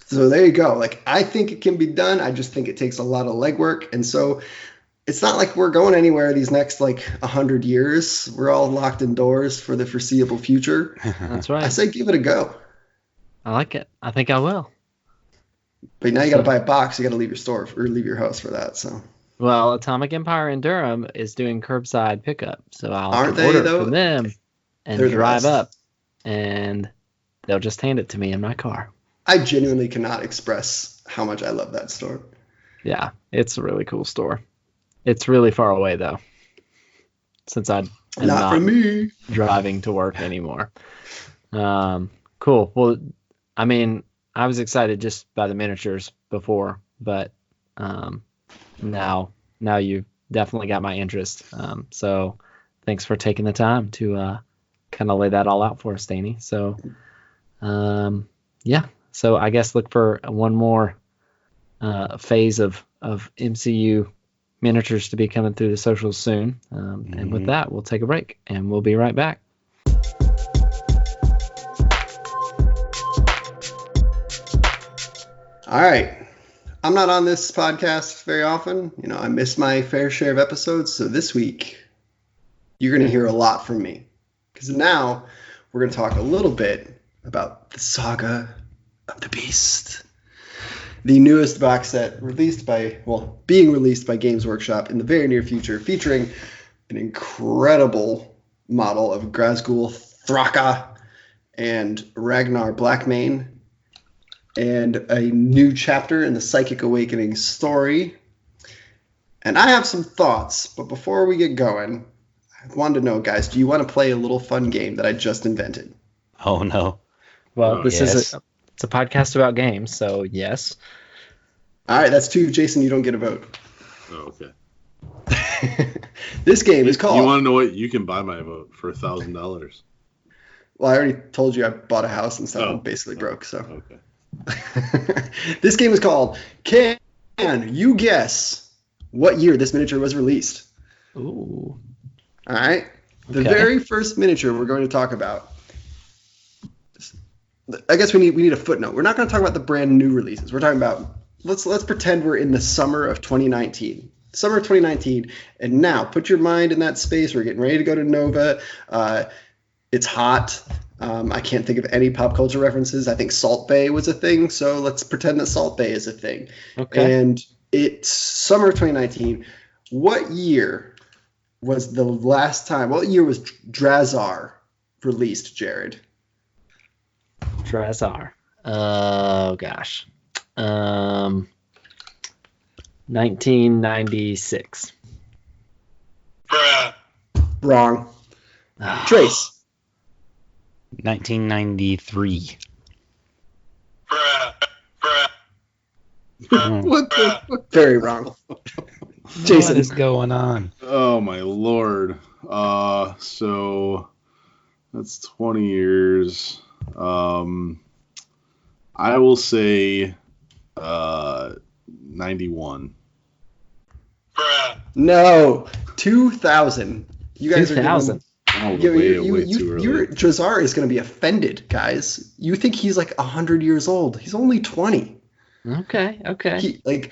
So there you go. Like, I think it can be done. I just think it takes a lot of legwork. And so it's not like we're going anywhere these next, 100 years. We're all locked indoors for the foreseeable future. That's right. I say give it a go. I like it. I think I will. But now you got to buy a box. You got to leave your store or leave your house for that. So. Well, Atomic Empire in Durham is doing curbside pickup. So I'll order it from them and drive up. And they'll just hand it to me in my car. I genuinely cannot express how much I love that store. Yeah, it's a really cool store. It's really far away, though, since I'm not for me driving to work anymore. Cool. Well, I mean, I was excited just by the miniatures before, but now you've definitely got my interest. So thanks for taking the time to kind of lay that all out for us, Danny. So yeah, so I guess look for one more phase of MCU miniatures to be coming through the socials soon. And with that, we'll take a break and we'll be right back. All right. I'm not on this podcast very often. You know, I miss my fair share of episodes. So this week, you're going to hear a lot from me. Because now we're going to talk a little bit about the Saga of the Beast. The newest box set being released by Games Workshop in the very near future, featuring an incredible model of Grazgul Thraka and Ragnar Blackmane, and a new chapter in the Psychic Awakening story. And I have some thoughts, but before we get going, I wanted to know, guys, do you want to play a little fun game that I just invented? Oh, no. Well, this yes. is it's a podcast about games, so yes. All right, that's 2. Jason, you don't get a vote. Oh, okay. This game is called... You want to know what? You can buy my vote for $1,000. Well, I already told you I bought a house and stuff. I'm basically broke, so... Okay. This game is called Can You Guess What Year This Miniature Was Released? Ooh. All right. The Okay. very first miniature we're going to talk about. I guess we need a footnote. We're not going to talk about the brand new releases. We're talking about let's pretend we're in the summer of 2019. Summer of 2019, and now put your mind in that space. We're getting ready to go to Nova. It's hot. I can't think of any pop culture references. I think Salt Bay was a thing, so let's pretend that Salt Bay is a thing. Okay. And it's summer of 2019. What year was the last time? What year was Drazar released, Jerod? Drazar. Oh gosh. 1996. Wrong. Ah. Trace. 1993. What the fuck? Very wrong. Jason. What is going on? Oh, my Lord. So that's 20 years. I will say 91. No. 2000. You guys 2000. Oh, Yeah, way too early. Drazar is going to be offended, guys. You think he's like 100 years old. He's only 20. Okay. Drazar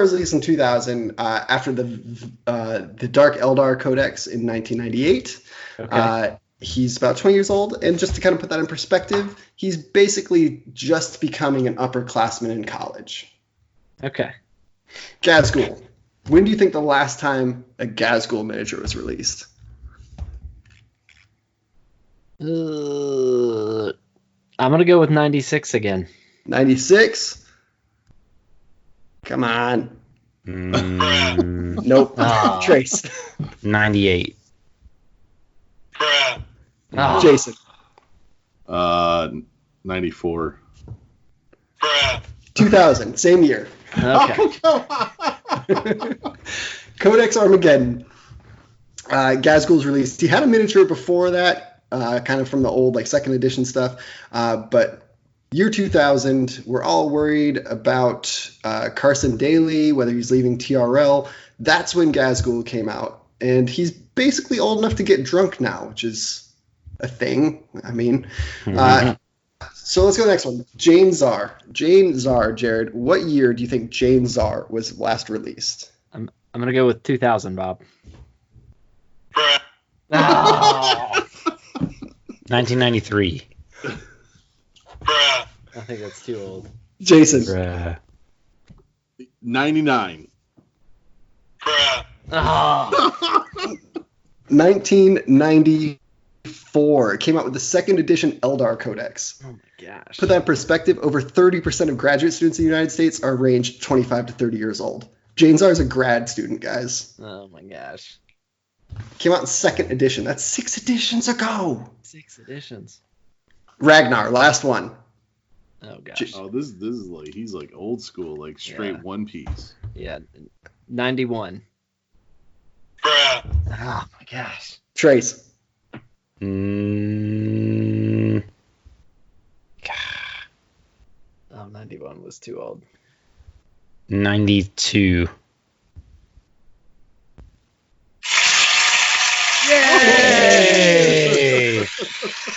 was released in 2000 after the Dark Eldar Codex in 1998. Okay. He's about 20 years old, and just to kind of put that in perspective, he's basically just becoming an upperclassman in college. Okay. Gazgul. When do you think the last time a Gazgul miniature was released? I'm gonna go with 96 again. 96? Come on. Nope. Ah. Trace. 98. Ah. Jason. 94. 2000. Same year. Okay. Codex Armageddon. Gazgul's released. He had a miniature before that, kind of from the old second edition stuff. But year 2000, we're all worried about Carson Daly, whether he's leaving TRL. That's when Gazgul came out. And he's basically old enough to get drunk now, which is a thing. I mean, so let's go to the next one. Jane Czar. Jane Czar, Jerod. What year do you think Jane Czar was last released? I'm gonna go with 2000, Bob. Ah. 1993. I think that's too old. Jason. Bruh. 99. Ah. 1994. It came out with the second edition Eldar Codex. Oh my gosh. Put that in perspective, over 30% of graduate students in the United States are ranged 25 to 30 years old. Jane Czar is a grad student, guys. Oh my gosh. Came out in second edition. That's 6 editions ago. 6 editions. Ragnar, last one. Oh gosh. Oh, this is like he's like old school, like straight One Piece. Yeah. 91. Bruh. Oh my gosh. Trace. Mm, Oh, 91 was too old. 92. Yay!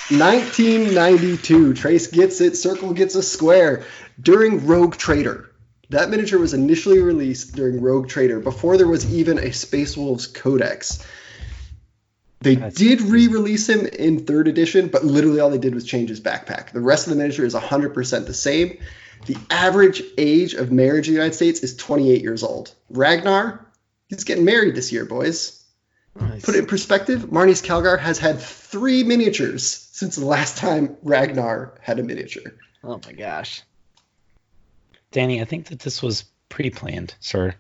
1992. Trace gets it. Circle gets a square. During Rogue Trader. That miniature was initially released during Rogue Trader, before there was even a Space Wolves Codex. They did re-release him in 3rd edition, but literally all they did was change his backpack. The rest of the miniature is 100% the same. The average age of marriage in the United States is 28 years old. Ragnar, he's getting married this year, boys. Nice. Put it in perspective, Marnie's Calgar has had 3 miniatures since the last time Ragnar had a miniature. Oh my gosh. Danny, I think that this was pre-planned, sir.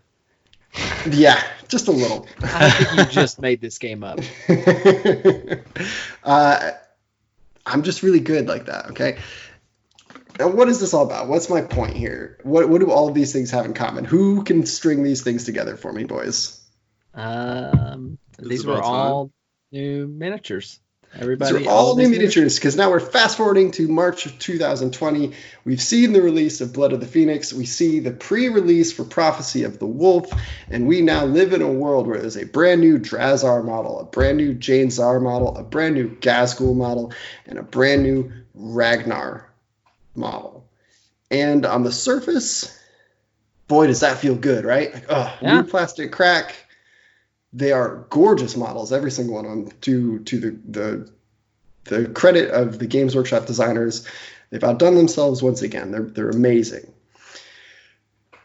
Yeah, just a little. I think you just made this game up. I'm just really good like that, okay? Now, what is this all about? What's my point here? What do all of these things have in common? Who can string these things together for me, boys? These were all new miniatures. Everybody, These are all new miniatures, because now we're fast forwarding to March of 2020. We've seen the release of Blood of the Phoenix. We see the pre-release for Prophecy of the Wolf, and we now live in a world where there's a brand new Drazar model, a brand new Jane Czar model, a brand new Gazgul model, and a brand new Ragnar model. And on the surface, boy, does that feel good, right? Like, new plastic crack. They are gorgeous models, every single one of them. To the credit of the Games Workshop designers, they've outdone themselves once again. They're amazing.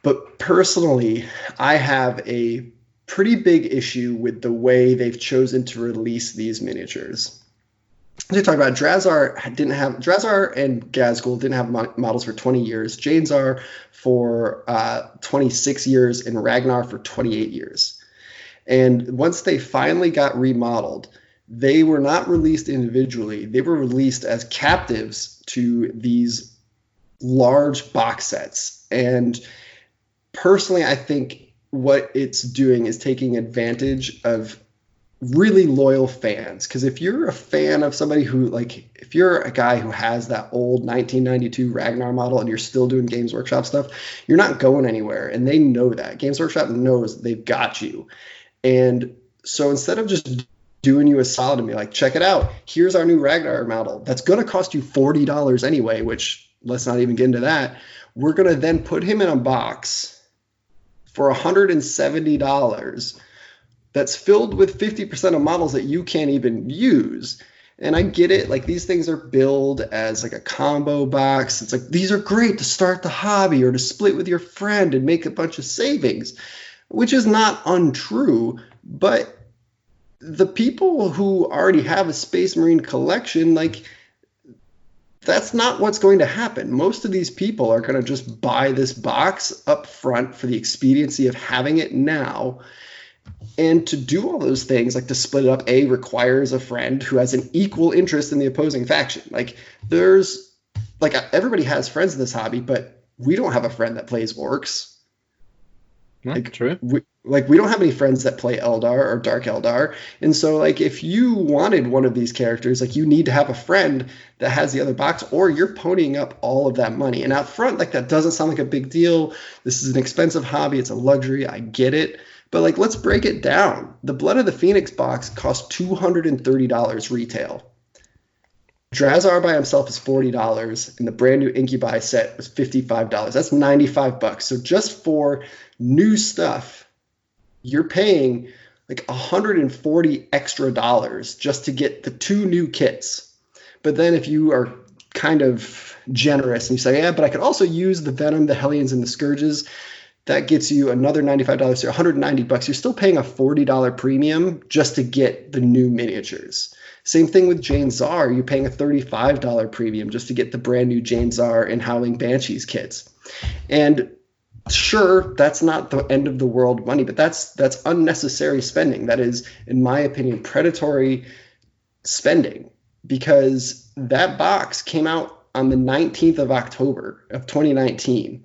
But personally, I have a pretty big issue with the way they've chosen to release these miniatures. They talk about Drazar and Gazgul didn't have models for 20 years. Jane Czar for 26 years, and Ragnar for 28 years. And once they finally got remodeled, they were not released individually. They were released as captives to these large box sets. And personally, I think what it's doing is taking advantage of really loyal fans. Because if you're a fan of somebody who, like, if you're a guy who has that old 1992 Ragnar model and you're still doing Games Workshop stuff, you're not going anywhere. And they know that. Games Workshop knows they've got you. And so instead of just doing you a solid and be like, check it out, here's our new Ragnar model that's going to cost you $40 anyway, which let's not even get into that. We're going to then put him in a box for $170 that's filled with 50% of models that you can't even use. And I get it, like, these things are billed as like a combo box. It's like, these are great to start the hobby or to split with your friend and make a bunch of savings, which is not untrue. But the people who already have a Space Marine collection, like, that's not what's going to happen. Most of these people are going to just buy this box up front for the expediency of having it now. And to do all those things, like to split it up, requires a friend who has an equal interest in the opposing faction. Like, there's, like, everybody has friends in this hobby, but we don't have a friend that plays orcs. Like, true. We don't have any friends that play Eldar or Dark Eldar. And so, like, if you wanted one of these characters, like, you need to have a friend that has the other box, or you're ponying up all of that money. And out front, like, that doesn't sound like a big deal. This is an expensive hobby. It's a luxury. I get it. But, like, let's break it down. The Blood of the Phoenix box costs $230 retail. Drazar by himself is $40, and the brand new Incubi set was $55. That's $95. So just for new stuff, you're paying like $140 extra just to get the 2 new kits. But then if you are kind of generous and you say, yeah, but I could also use the Venom, the Hellions, and the Scourges, that gets you another $95, so $190. You're still paying a $40 premium just to get the new miniatures. Same thing with Jane Czar. You're paying a $35 premium just to get the brand new Jane Czar and Howling Banshees kits. And sure, that's not the end of the world money, but that's unnecessary spending. That is, in my opinion, predatory spending, because that box came out on the 19th of October of 2019.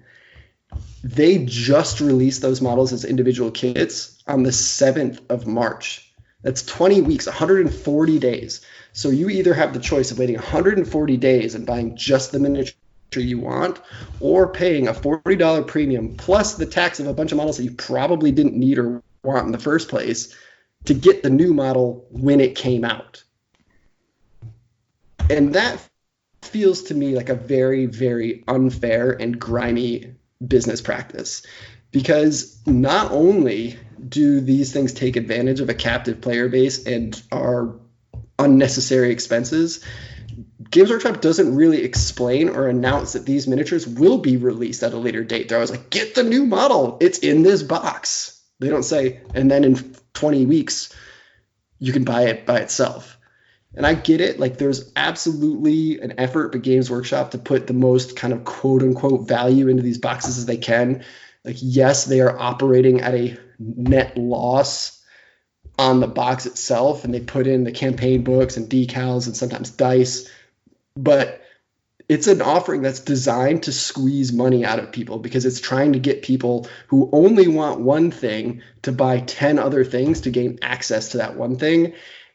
They just released those models as individual kits on the 7th of March. That's 20 weeks, 140 days. So you either have the choice of waiting 140 days and buying just the miniature you want, or paying a $40 premium plus the tax of a bunch of models that you probably didn't need or want in the first place to get the new model when it came out. And that feels to me like a very, very unfair and grimy business practice, because not only do these things take advantage of a captive player base and are unnecessary expenses, Games Workshop doesn't really explain or announce that these miniatures will be released at a later date. They're always like, get the new model, it's in this box. They don't say, and then in 20 weeks, you can buy it by itself. And I get it. Like, there's absolutely an effort by Games Workshop to put the most kind of quote unquote value into these boxes as they can. Like, yes, they are operating at a net loss on the box itself, and they put in the campaign books and decals and sometimes dice, but it's an offering that's designed to squeeze money out of people, because it's trying to get people who only want one thing to buy 10 other things to gain access to that one thing.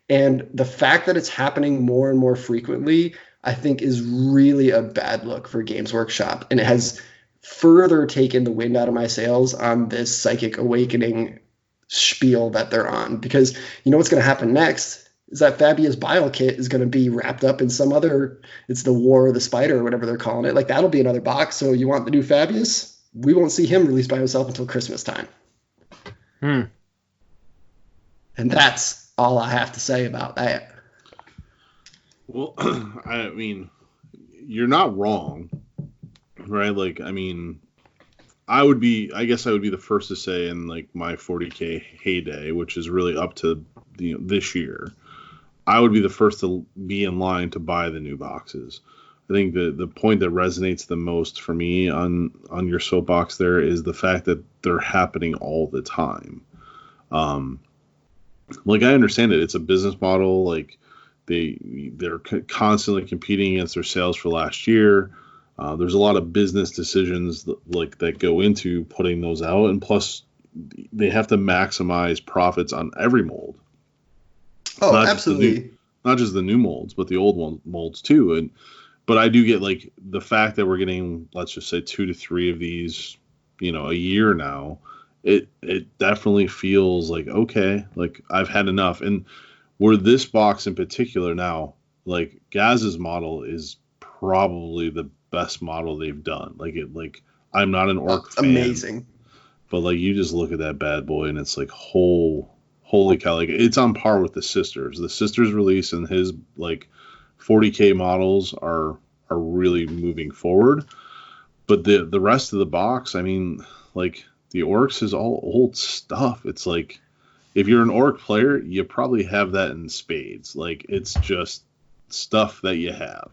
And the fact that it's happening more and more frequently, I think, is really a bad look for Games Workshop. And it has further taken the wind out of my sails on this Psychic Awakening spiel that they're on. Because you know what's going to happen next is that Fabia's Bile Kit is going to be wrapped up in some other, it's the War of the Spider or whatever they're calling it. Like, that'll be another box. So you want the new Fabius? We won't see him released by himself until Christmas time. And that's all I have to say about that. Well, I mean, you're not wrong, right? Like, I mean, I guess I would be the first to say in like my 40K heyday, which is really up to this year, I would be the first to be in line to buy the new boxes. I think the point that resonates the most for me on your soapbox there is the fact that they're happening all the time. Like, I understand it. It's a business model. Like, they're constantly competing against their sales for last year. There's a lot of business decisions that go into putting those out, and plus they have to maximize profits on every mold. Oh, absolutely. Not just the new molds, but the old molds too. But I do get, like, the fact that we're getting, let's just say, 2 to 3 of these, a year now. It definitely feels like, okay, like, I've had enough. And where this box in particular now, like, Gaz's model is probably the best model they've done. Like, I'm not an orc fan. Amazing. But, like, you just look at that bad boy and it's like, holy cow. Like, it's on par with the Sisters. The Sisters release and his, like, 40K models are really moving forward. But the rest of the box, I mean, like, the orcs is all old stuff. It's like, if you're an orc player, you probably have that in spades. Like, it's just stuff that you have.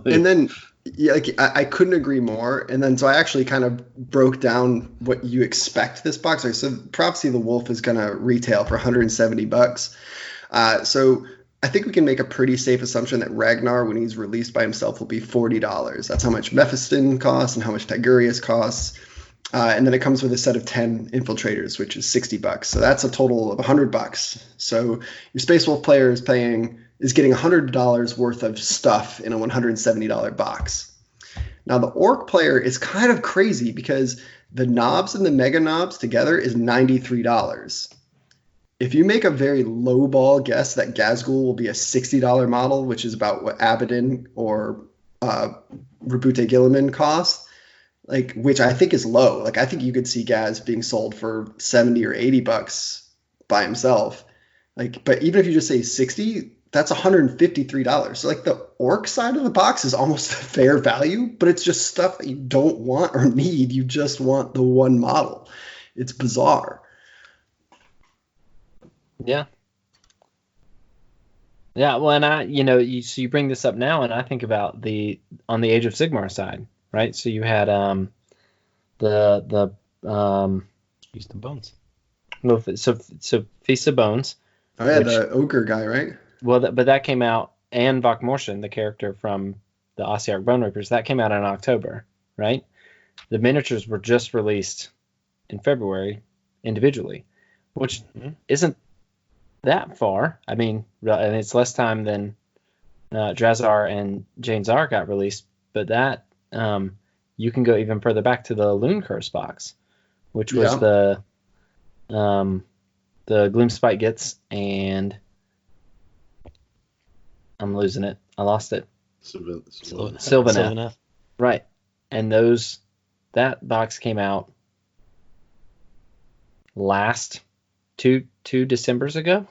And then, yeah, like, I couldn't agree more. And then, so I actually kind of broke down what you expect this box. Like, so Prophecy of the Wolf is going to retail for $170. So I think we can make a pretty safe assumption that Ragnar, when he's released by himself, will be $40. That's how much Mephiston costs and how much Tigurius costs. And then it comes with a set of 10 infiltrators, which is $60. So that's a total of $100. So your Space Wolf player is getting $100 worth of stuff in a $170 box. Now the Orc player is kind of crazy, because the knobs and the mega knobs together is $93. If you make a very low ball guess that Gazgul will be a $60 model, which is about what Abaddon or Rebute Gilliman cost, like, which I think is low. Like, I think you could see Gaz being sold for $70 or $80 by himself. Like, but even if you just say 60, that's $153. So, like, the orc side of the box is almost a fair value, but it's just stuff that you don't want or need. You just want the one model. It's bizarre. Yeah. Yeah, well, and you bring this up now, and I think about on the Age of Sigmar side, right? So you had the Feast of Bones. No, so Feast of Bones. Oh yeah, the ogre guy, right? Well, but that came out, and Vokmortian, the character from the Ossiarch Bone Reapers, that came out in October, right? The miniatures were just released in February individually, which isn't that far. I mean, and it's less time than Drazar and Jane Zar got released, but that you can go even further back to the Loon Curse box, which was the Gloomspite Gets, and I'm losing it. I lost it. Sylvaneth. Right. And that box came out last two Decembers ago.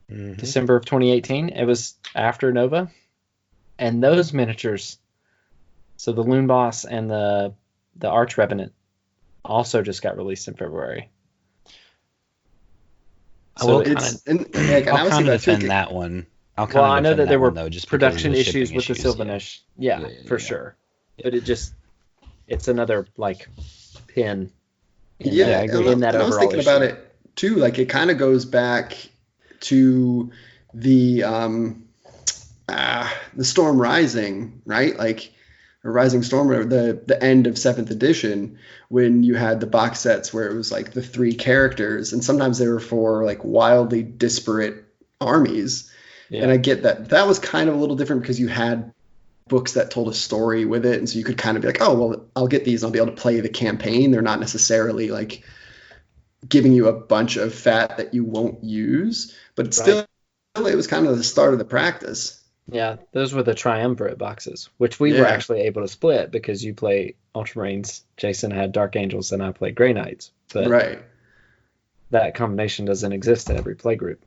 December of 2018. It was after Nova. And those miniatures, so the Loon Boss and the Arch Revenant, also just got released in February. So I'll kind of defend that one. I know that there were just production issues with the Sylvaneth. Yeah, for sure. But it's another like pin. In that overall I was thinking about it too. Like it kind of goes back to the Storm Rising, right? Like or Rising Storm, or the end of 7th edition, when you had the box sets where it was like the 3 characters, and sometimes they were for like wildly disparate armies. Yeah. And I get that was kind of a little different because you had books that told a story with it, and so you could kind of be like, oh well, I'll get these and I'll be able to play the campaign. They're not necessarily like giving you a bunch of fat that you won't use, but still it was kind of the start of the practice. Yeah, those were the triumvirate boxes, which we were actually able to split because you play Ultramarines, Jason had Dark Angels, and I played Grey Knights. But that combination doesn't exist in every play group.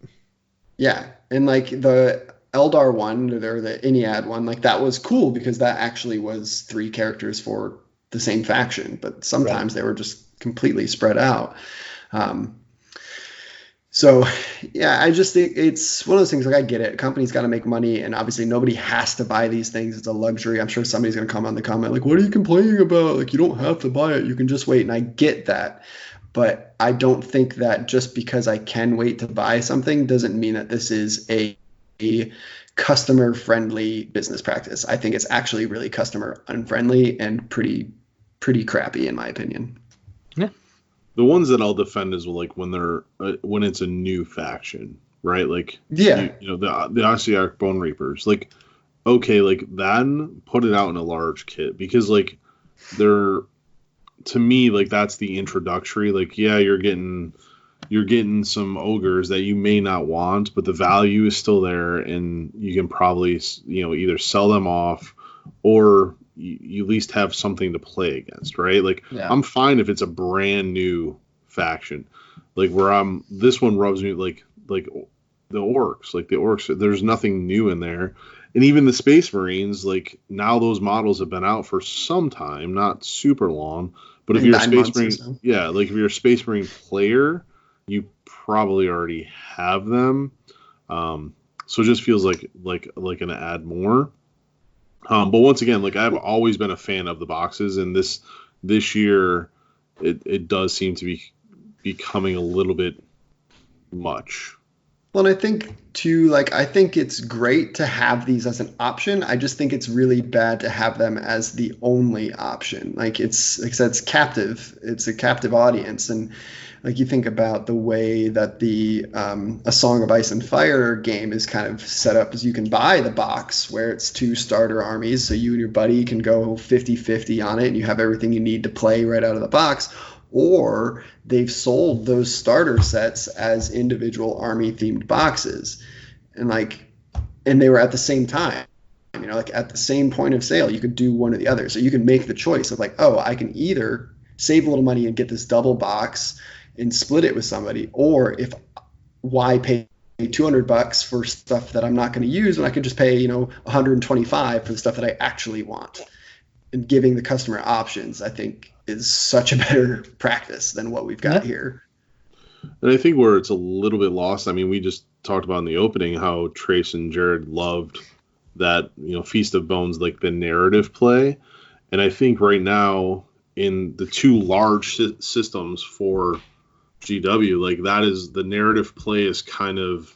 Yeah, and like the Eldar one, or the Iniad one, like that was cool because that actually was 3 characters for the same faction, but sometimes they were just completely spread out. So, yeah, I just think it's one of those things, like I get it. A company's got to make money, and obviously nobody has to buy these things. It's a luxury. I'm sure somebody's going to come on the comment like, what are you complaining about? Like, you don't have to buy it. You can just wait. And I get that. But I don't think that just because I can wait to buy something doesn't mean that this is a customer-friendly business practice. I think it's actually really customer-unfriendly and pretty crappy, in my opinion. Yeah. The ones that I'll defend is like when it's a new faction, right? Like the Ossiarch Bone Reapers. Like, okay, like then put it out in a large kit because like they're, to me, like that's the introductory. Like, yeah, you're getting some ogres that you may not want, but the value is still there, and you can probably either sell them off or you at least have something to play against, right? Like, I'm fine if it's a brand new faction, like this one rubs me like the orcs. There's nothing new in there, and even the Space Marines, like now those models have been out for some time, not super long, but if you're a Space Marine, like if you're a Space Marine player, you probably already have them. So it just feels like an add more. But once again, like I've always been a fan of the boxes, and this year it does seem to be becoming a little bit much. Well, and I think too, like I think it's great to have these as an option. I just think it's really bad to have them as the only option. Like it's captive. It's a captive audience, and like you think about the way that the A Song of Ice and Fire game is kind of set up, is you can buy the box where it's 2 starter armies, so you and your buddy can go 50-50 on it, and you have everything you need to play right out of the box. Or they've sold those starter sets as individual army themed boxes, and they were at the same time, like at the same point of sale. You could do one or the other, so you can make the choice of like, oh, I can either save a little money and get this double box and split it with somebody, or why pay $200 for stuff that I'm not going to use when I could just pay $125 for the stuff that I actually want. And giving the customer options, I think, is such a better practice than what we've got here. And I think where it's a little bit lost, I mean, we just talked about in the opening how Trace and Jerod loved that, Feast of Bones, like the narrative play. And I think right now in the 2 large systems for GW, like that is the narrative play is kind of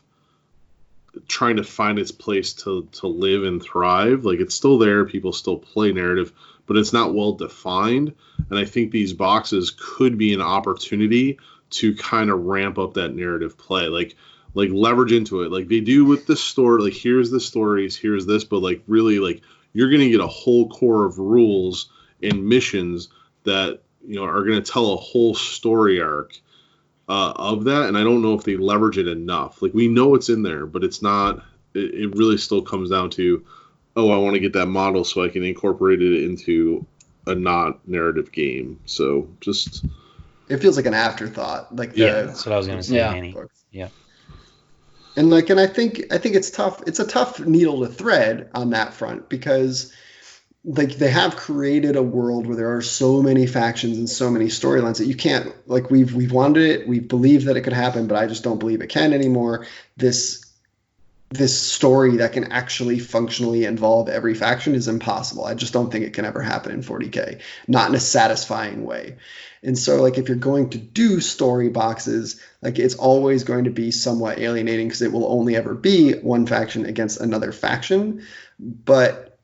trying to find its place to live and thrive. Like, it's still there, people still play narrative, but it's not well defined. And I think these boxes could be an opportunity to kind of ramp up that narrative play, like leverage into it, like they do with the story. Like, here's the stories, here's this, but like really, like, you're gonna get a whole core of rules and missions that, you know, are gonna tell a whole story arc of that. And I don't know if they leverage it enough. Like, we know it's in there, but it's not. It really still comes down to, oh, I want to get that model so I can incorporate it into a not narrative game. So just, it feels like an afterthought. Like that's what I was gonna say, Annie. Yeah. And I think it's tough. It's a tough needle to thread on that front, because like they have created a world where there are so many factions and so many storylines that you can't, like, we've wanted it, we believe that it could happen, but I just don't believe it can anymore. This story that can actually functionally involve every faction is impossible. I just don't think it can ever happen in 40K, not in a satisfying way. And so, like, if you're going to do story boxes, like, it's always going to be somewhat alienating, because it will only ever be one faction against another faction. But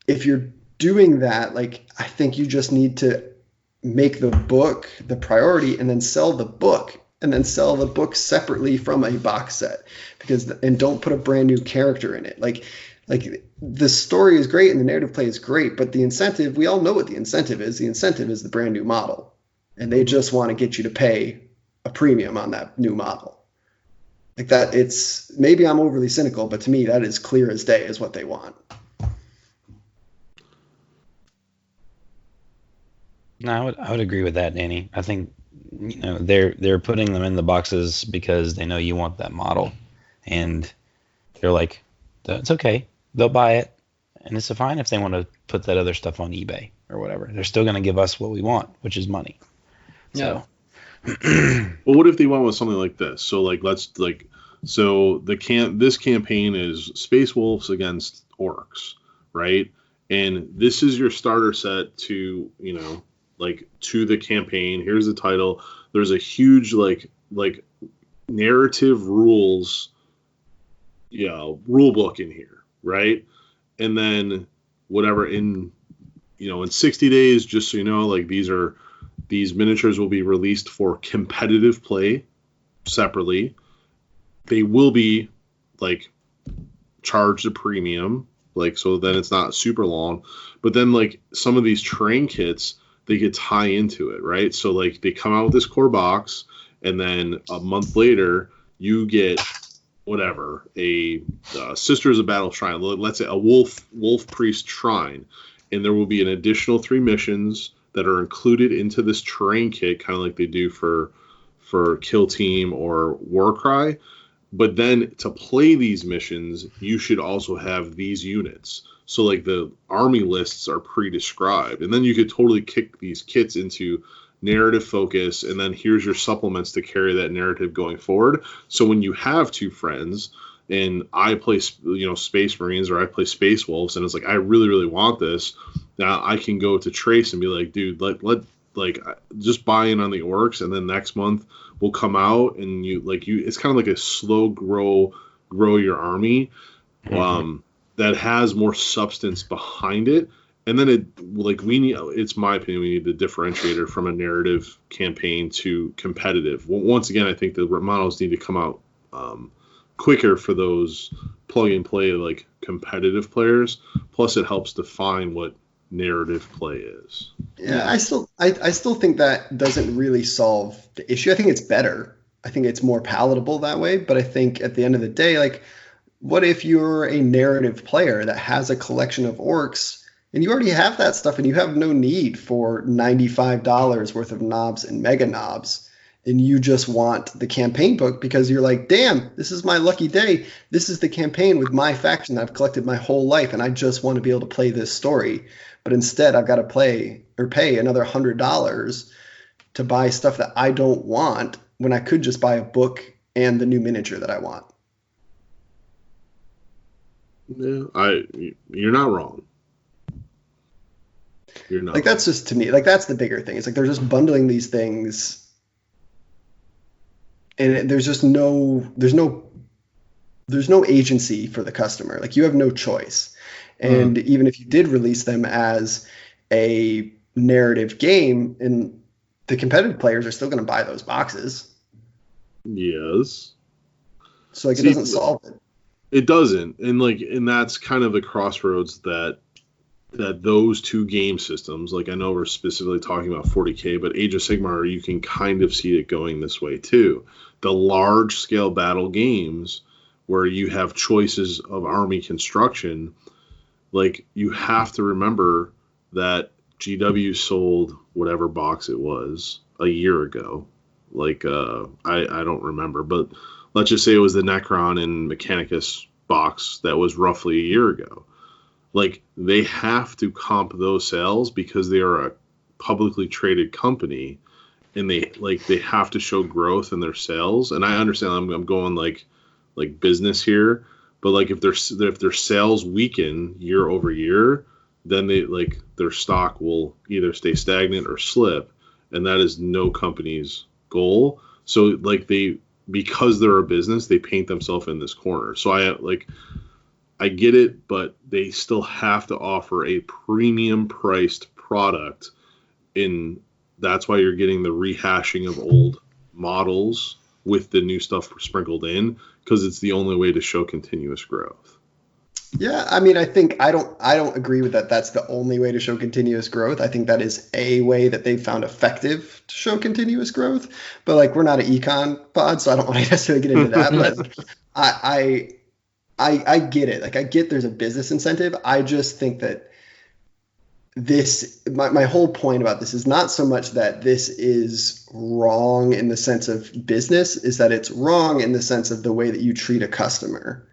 if you're doing that, like, I think you just need to make the book the priority, and then sell the book, and then sell the book separately from a box set, and don't put a brand new character in it. Like the story is great and the narrative play is great, but the incentive, we all know what the incentive is. The incentive is the brand new model, and they just want to get you to pay a premium on that new model. Like that, it's, maybe I'm overly cynical, but to me that is clear as day is what they want. No, I would agree with that, Danny. I think, you know, they're putting them in the boxes because they know you want that model, and they're like, it's okay, they'll buy it, and it's fine if they want to put that other stuff on eBay or whatever. They're still going to give us what we want, which is money. Yeah. So, well, what if they went with something like this? So, like, this campaign is Space Wolves against Orcs, right? And this is your starter set to, you know, like, to the campaign. Here's the title. There's a huge like narrative rules, rule book in here, right? And then whatever, in 60 days, just so you know, like, these miniatures will be released for competitive play separately. They will be, like, charged a premium, like, so then it's not super long. But then, like, some of these terrain kits, they could tie into it, right? So, like, they come out with this core box, and then a month later you get whatever, a Sisters of Battle Shrine, let's say a wolf priest shrine, and there will be an additional 3 missions that are included into this terrain kit, kind of like they do for Kill Team or Warcry. But then to play these missions, you should also have these units. So, like, the army lists are pre-described, and then you could totally kick these kits into narrative focus, and then here's your supplements to carry that narrative going forward. So when you have 2 friends, and I play, Space Marines, or I play Space Wolves, and it's like, I really, really want this, now I can go to Trace and be like, dude, let just buy in on the Orcs, and then next month will come out, and it's kind of like a slow grow your army. That has more substance behind it. And then it's my opinion, we need the differentiator from a narrative campaign to competitive. Once again, I think the models need to come out quicker for those plug and play, like, competitive players. Plus, it helps define what narrative play is. Yeah, I still think that doesn't really solve the issue. I think it's better. I think it's more palatable that way. But I think at the end of the day, like, what if you're a narrative player that has a collection of orcs, and you already have that stuff, and you have no need for $95 worth of knobs and mega knobs, and you just want the campaign book because you're like, damn, this is my lucky day. This is the campaign with my faction that I've collected my whole life, and I just want to be able to play this story. But instead, I've got to pay another $100 to buy stuff that I don't want, when I could just buy a book and the new miniature that I want. Yeah, you're not wrong. You're not. Like, that's just, to me, like, that's the bigger thing. It's like they're just bundling these things, and there's no there's no agency for the customer. Like, you have no choice. And even if you did release them as a narrative game, and the competitive players are still going to buy those boxes. Yes. So like, it doesn't solve it. It doesn't, and that's kind of the crossroads that those two game systems. Like, I know we're specifically talking about 40K, but Age of Sigmar, you can kind of see it going this way too. The large scale battle games where you have choices of army construction, like, you have to remember that GW sold whatever box it was a year ago. Like, I don't remember, but let's just say it was the Necron and Mechanicus box that was roughly a year ago. Like, they have to comp those sales because they are a publicly traded company, and they have to show growth in their sales. And I understand I'm going like business here, but like, if their sales weaken year over year, then their stock will either stay stagnant or slip, and that is no company's goal. So like, because they're a business, they paint themselves in this corner. So I get it, but they still have to offer a premium priced product, and that's why you're getting the rehashing of old models with the new stuff sprinkled in, because it's the only way to show continuous growth. Yeah, I mean, I think I don't agree with that. That's the only way to show continuous growth. I think that is a way that they've found effective to show continuous growth. But like, we're not an econ pod, so I don't want to necessarily get into that. But I get it. Like, I get there's a business incentive. I just think that my whole point about this is not so much that this is wrong in the sense of business, is that it's wrong in the sense of the way that you treat a customer.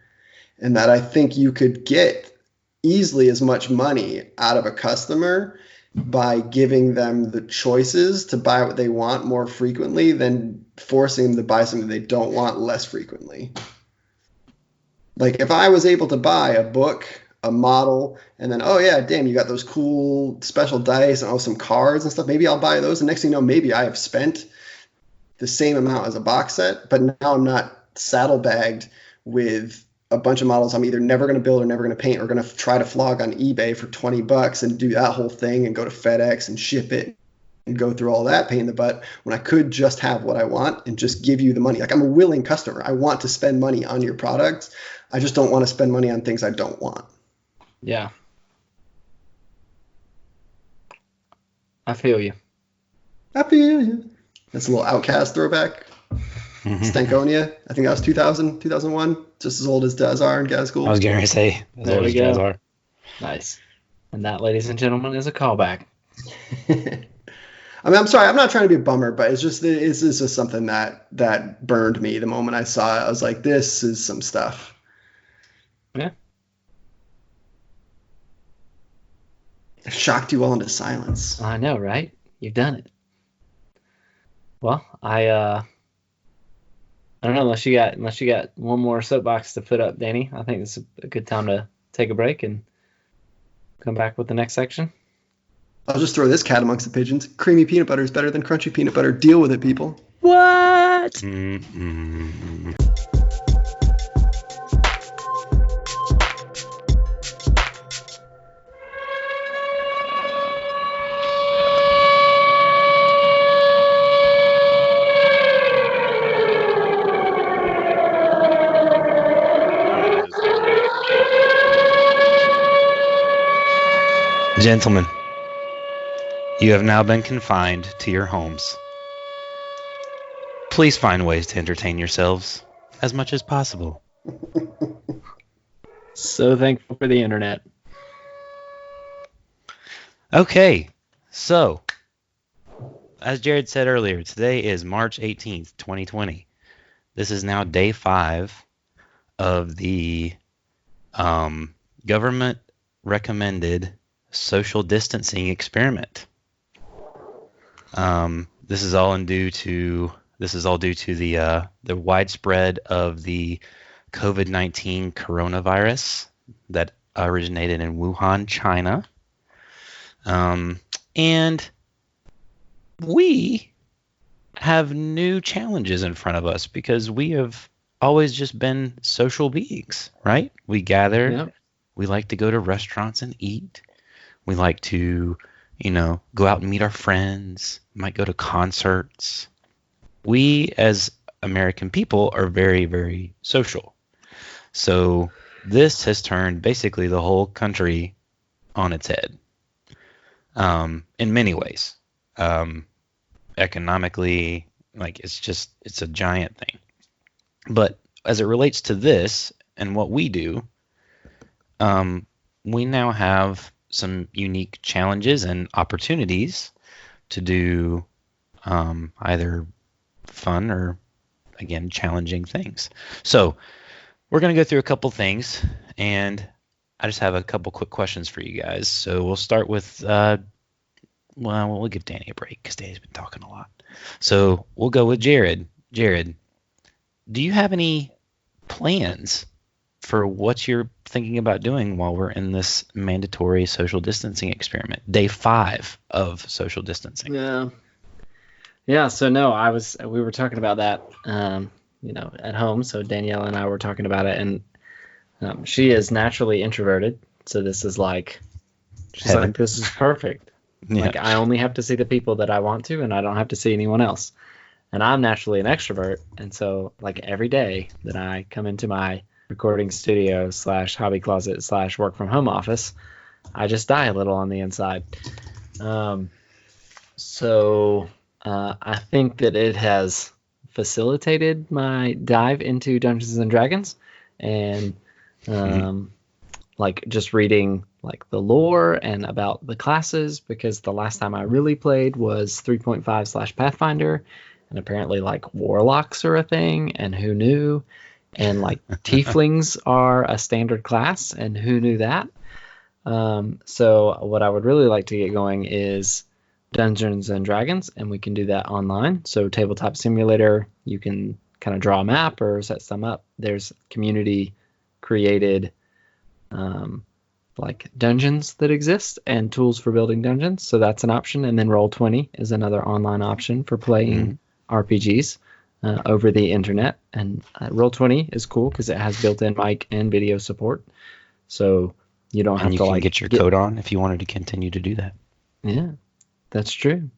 And that I think you could get easily as much money out of a customer by giving them the choices to buy what they want more frequently than forcing them to buy something they don't want less frequently. Like, if I was able to buy a book, a model, and then, oh yeah, damn, you got those cool special dice and some cards and stuff, maybe I'll buy those. And next thing you know, maybe I have spent the same amount as a box set, but now I'm not saddlebagged with a bunch of models I'm either never going to build or never going to paint, or going to try to flog on eBay for $20 and do that whole thing and go to FedEx and ship it and go through all that pain in the butt, when I could just have what I want and just give you the money. Like, I'm a willing customer. I want to spend money on your products. I just don't want to spend money on things I don't want. Yeah. I feel you. I feel you. That's a little Outcast throwback. Stankonia. I think that was 2000, 2001. Just as old as Dazar and Gazgul. I was going to say, as There old we as go. Jazar. Nice. And that, ladies and gentlemen, is a callback. I mean, I'm sorry. I'm not trying to be a bummer, but it's just something that burned me the moment I saw it. I was like, this is some stuff. Yeah. It shocked you all into silence. I know, right? You've done it. Well, I don't know, unless you got one more soapbox to put up, Danny. I think it's a good time to take a break and come back with the next section. I'll just throw this cat amongst the pigeons. Creamy peanut butter is better than crunchy peanut butter. Deal with it, people. What? Mm-mm. Gentlemen, you have now been confined to your homes. Please find ways to entertain yourselves as much as possible. So thankful for the internet. Okay, so, as Jerod said earlier, today is March 18th, 2020. This is now day 5 of the government-recommended social distancing experiment. This is all due to the widespread of the COVID-19 coronavirus that originated in Wuhan, China. And we have new challenges in front of us because we have always just been social beings, right? We gather. Yeah. We like to go to restaurants and eat. We like to, go out and meet our friends. Might go to concerts. We, as American people, are very, very social. So this has turned basically the whole country on its head, in many ways. Economically, like it's a giant thing. But as it relates to this and what we do, we now have some unique challenges and opportunities to do either fun or, again, challenging things. So we're going to go through a couple things, and I just have a couple quick questions for you guys. So we'll start with, we'll give Danny a break because Danny's been talking a lot. So we'll go with Jerod. Jerod, do you have any plans for what you're thinking about doing while we're in this mandatory social distancing experiment? Day 5 of social distancing. Yeah. So no, we were talking about that, at home. So Danielle and I were talking about it, and she is naturally introverted. So this is she's Heaven. like, this is perfect. Yeah. Like, I only have to see the people that I want to, and I don't have to see anyone else. And I'm naturally an extrovert. And so every day that I come into my recording studio / hobby closet / work from home office, I just die a little on the inside. So I think that it has facilitated my dive into Dungeons and Dragons, and just reading the lore and about the classes, because the last time I really played was 3.5 / Pathfinder, and apparently warlocks are a thing, and who knew? And tieflings are a standard class, and who knew that? So what I would really like to get going is Dungeons and Dragons, and we can do that online. So Tabletop Simulator, you can kind of draw a map or set some up. There's community created dungeons that exist and tools for building dungeons. So that's an option. And then Roll20 is another online option for playing RPGs over the internet. And Roll20 is cool because it has built-in mic and video support. So you don't have to get your code on if you wanted to continue to do that. Yeah, that's true.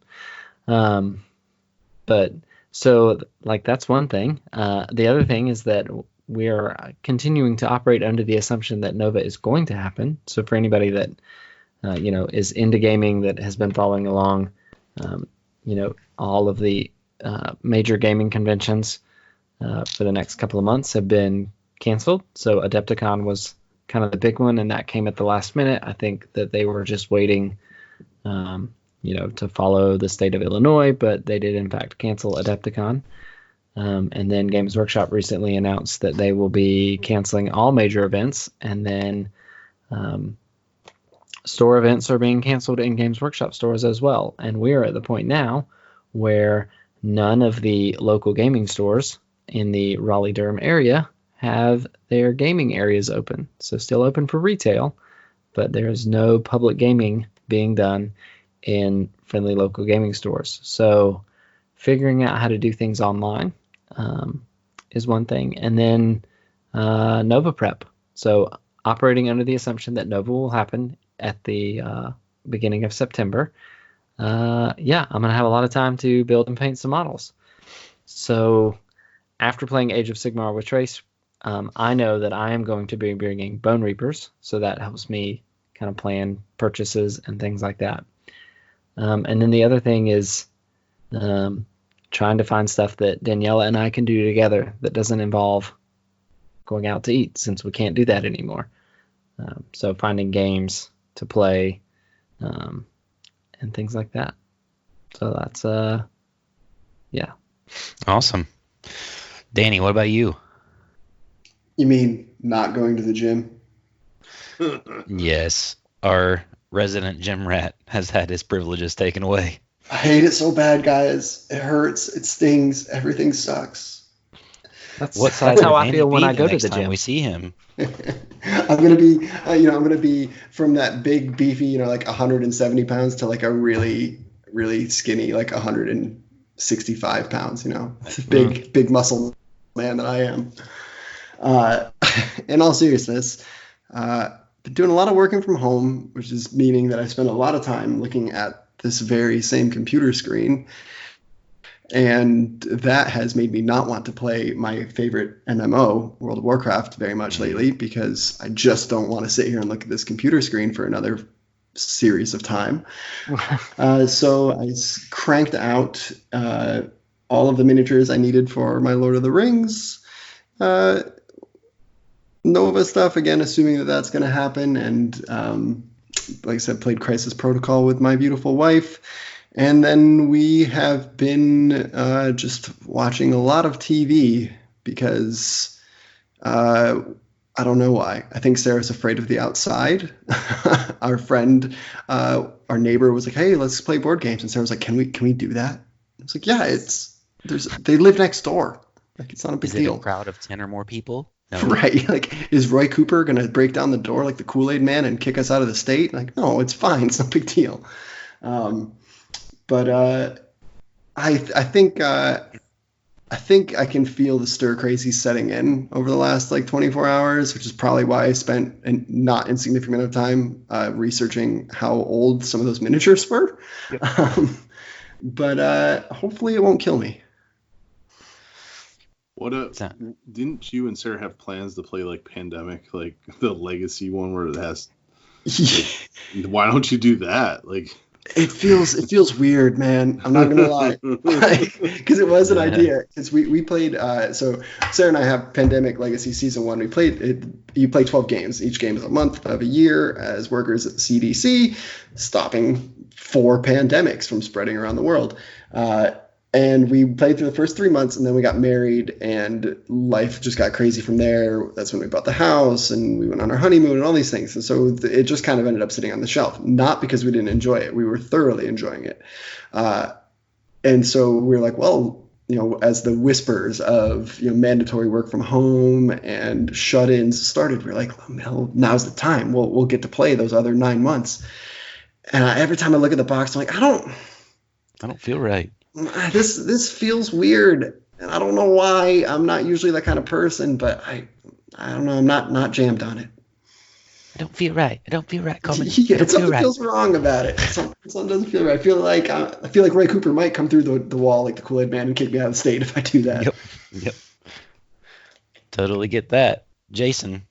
But so that's one thing. The other thing is that we are continuing to operate under the assumption that Nova is going to happen. So for anybody that is into gaming, that has been following along, all of the major gaming conventions for the next couple of months have been canceled. So Adepticon was kind of the big one, and that came at the last minute. I think that they were just waiting to follow the state of Illinois, but they did in fact cancel Adepticon. And then Games Workshop recently announced that they will be canceling all major events, and then store events are being canceled in Games Workshop stores as well. And we're at the point now where none of the local gaming stores in the Raleigh-Durham area have their gaming areas open. So still open for retail, but there is no public gaming being done in friendly local gaming stores. So figuring out how to do things online is one thing. And then Nova prep. So operating under the assumption that Nova will happen at the beginning of September. I'm going to have a lot of time to build and paint some models. So after playing Age of Sigmar with Trace, I know that I am going to be bringing Bone Reapers. So that helps me kind of plan purchases and things like that. And then the other thing is trying to find stuff that Daniela and I can do together that doesn't involve going out to eat, since we can't do that anymore. So finding games to play and things like that. So that's, Awesome. Danny, what about you? You mean not going to the gym? Yes. Our resident gym rat has had his privileges taken away. I hate it so bad, guys. It hurts. It stings. Everything sucks. What That's how I feel when I go to the gym. We see him. I'm gonna be, I'm gonna be from that big beefy, 170 pounds to a really, really skinny, 165 pounds. Big muscle man that I am. In all seriousness, been doing a lot of working from home, which is meaning that I spend a lot of time looking at this very same computer screen. And that has made me not want to play my favorite MMO, World of Warcraft, very much lately, because I just don't want to sit here and look at this computer screen for another series of time. So I cranked out all of the miniatures I needed for my Lord of the Rings Nova stuff, again, assuming that that's going to happen. And like I said, played Crisis Protocol with my beautiful wife. And then we have been just watching a lot of TV because I don't know why. I think Sarah's afraid of the outside. Our friend, our neighbor was like, "Hey, let's play board games." And Sarah was like, "Can we do that?" I was like, "Yeah, they live next door. Like, it's not a big deal." Is it a crowd of 10 or more people? No. Right. Like, is Roy Cooper going to break down the door like the Kool-Aid Man and kick us out of the state? Like, no, it's fine. It's no big deal. But I think I can feel the stir crazy setting in over the last 24 hours, which is probably why I spent a not insignificant amount of time researching how old some of those miniatures were. Yep. But hopefully it won't kill me. Didn't you and Sarah have plans to play Pandemic, like the legacy one where it has? Why don't you do that? It feels weird, man. I'm not gonna lie, because it was an idea. Because we played. So Sarah and I have Pandemic Legacy Season 1. We played it. You play 12 games. Each game is a month of a year as workers at the CDC, stopping 4 pandemics from spreading around the world. And we played through the first 3 months, and then we got married, and life just got crazy from there. That's when we bought the house, and we went on our honeymoon, and all these things. And so it just kind of ended up sitting on the shelf, not because we didn't enjoy it. We were thoroughly enjoying it. And so we were like, well, as the whispers of mandatory work from home and shut-ins started, we were like, well, now's the time. We'll get to play those other 9 months. And every time I look at the box, I'm like, I don't feel right. This feels weird, and I don't know why. I'm not usually that kind of person, but I don't know. I'm not jammed on it. I don't feel right. Coleman. Yeah, something feels wrong about it. Something doesn't feel right. I feel like Ray Cooper might come through the wall like the Kool-Aid Man and kick me out of the state if I do that. Yep. Totally get that, Jason.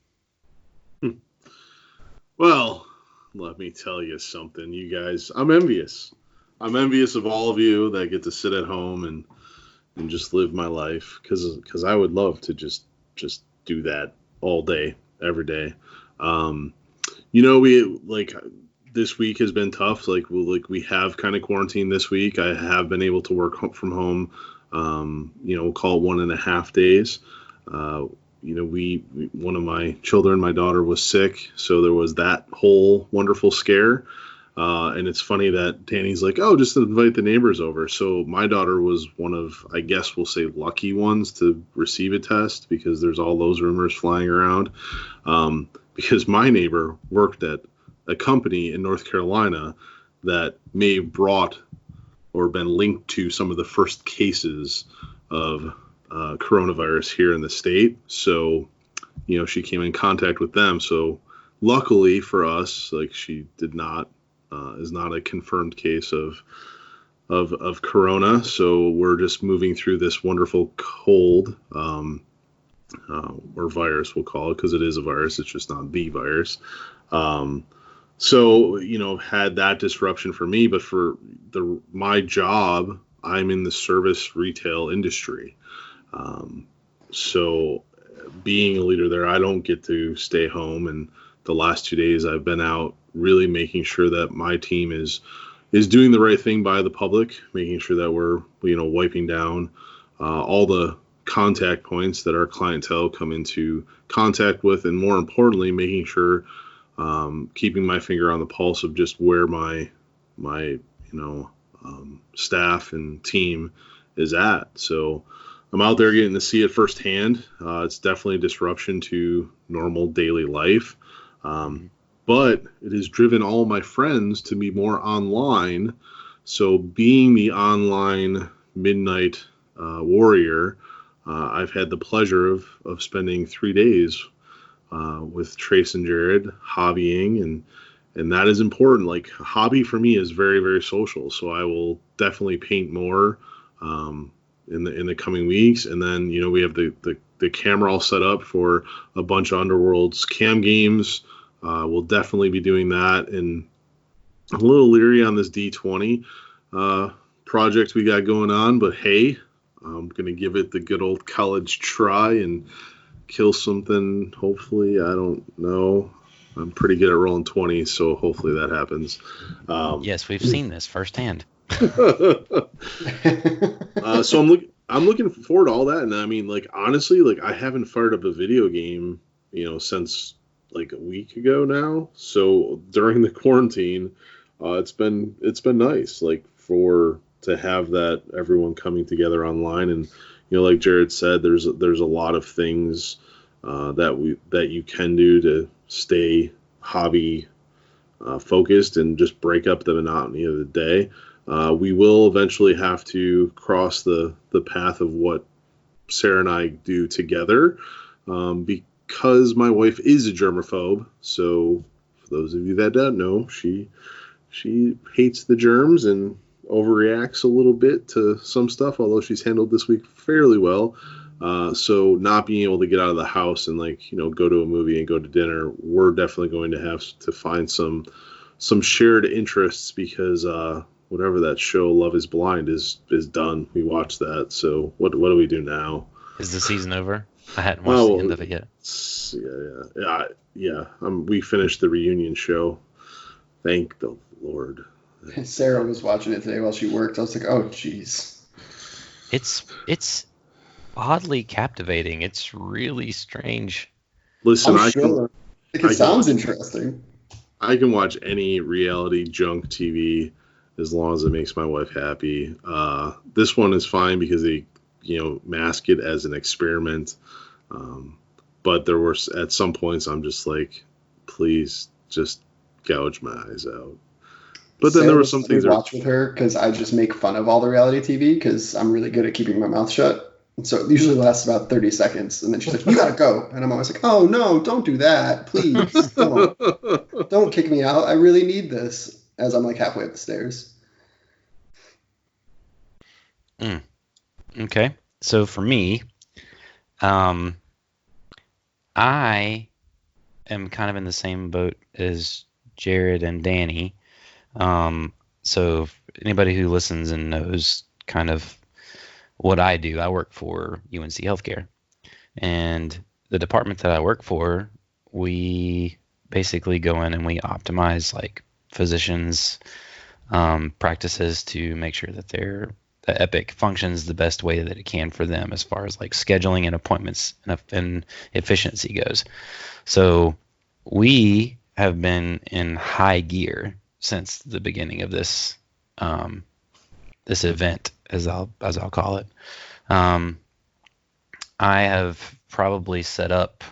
Well, let me tell you something, you guys. I'm envious. I'm envious of all of you that get to sit at home and just live my life, because I would love to just do that all day, every day. We this week has been tough. We have kind of quarantined this week. I have been able to work from home. We'll call it 1.5 days. One of my children, my daughter, was sick, so there was that whole wonderful scare. And it's funny that Danny's like, oh, just invite the neighbors over. So my daughter was one of, I guess we'll say, lucky ones to receive a test, because there's all those rumors flying around. Because my neighbor worked at a company in North Carolina that may have brought or been linked to some of the first cases of coronavirus here in the state. So, she came in contact with them. So luckily for us, she did not. Is not a confirmed case of corona, so we're just moving through this wonderful cold, or virus, we'll call it, because it is a virus. It's just not the virus. So had that disruption for me, but for my job, I'm in the service retail industry. So being a leader there, I don't get to stay home, and the last 2 days I've been out really making sure that my team is doing the right thing by the public, making sure that we're wiping down all the contact points that our clientele come into contact with, and more importantly, making sure keeping my finger on the pulse of just where my staff and team is at. So I'm out there getting to see it firsthand. It's definitely a disruption to normal daily life. But it has driven all my friends to be more online. So being the online midnight warrior, I've had the pleasure of spending 3 days with Trace and Jerod hobbying, and that is important. Like, hobby for me is very, very social, so I will definitely paint more in the coming weeks. And then, we have the camera all set up for a bunch of Underworld's cam games. We'll definitely be doing that, and a little leery on this D20 project we got going on, but hey, I'm gonna give it the good old college try and kill something. Hopefully, I don't know. I'm pretty good at rolling 20s, so hopefully that happens. Yes, we've seen this firsthand. So I'm looking forward to all that, and I mean, like, honestly, like, I haven't fired up a video game, since like a week ago now. So during the quarantine, it's been nice, like, to have that everyone coming together online, and like Jerod said, there's a lot of things that you can do to stay hobby focused and just break up the monotony of the day. We will eventually have to cross the path of what Sarah and I do together, because my wife is a germaphobe. So for those of you that don't know, she hates the germs and overreacts a little bit to some stuff, although she's handled this week fairly well. So not being able to get out of the house and, like, go to a movie and go to dinner, we're definitely going to have to find some shared interests, because whatever that show Love Is Blind is done. We watched that. So what do we do now? Is the season over? I hadn't watched the end of it yet. Yeah. We finished the reunion show. Thank the Lord. Sarah was watching it today while she worked. I was like, oh, jeez. It's oddly captivating. It's really strange. Listen, It sounds interesting. I can watch any reality junk TV as long as it makes my wife happy. This one is fine because they, mask it as an experiment. But there were, at some points, I'm just like, please just gouge my eyes out. But then there were some things. I watch with her because I just make fun of all the reality TV because I'm really good at keeping my mouth shut. And so it usually lasts about 30 seconds, and then she's like, "You gotta go," and I'm always like, "Oh no, don't do that, please, don't kick me out. I really need this." As I'm like halfway up the stairs. Okay, so for me, I am kind of in the same boat as Jerod and Danny. So anybody who listens and knows kind of what I do, I work for UNC Healthcare, and the department that I work for, we basically go in and we optimize, like, physicians' practices to make sure that the Epic functions the best way that it can for them as far as, like, scheduling and appointments and efficiency goes. So we have been in high gear since the beginning of this this event, as I'll call it. I have probably set up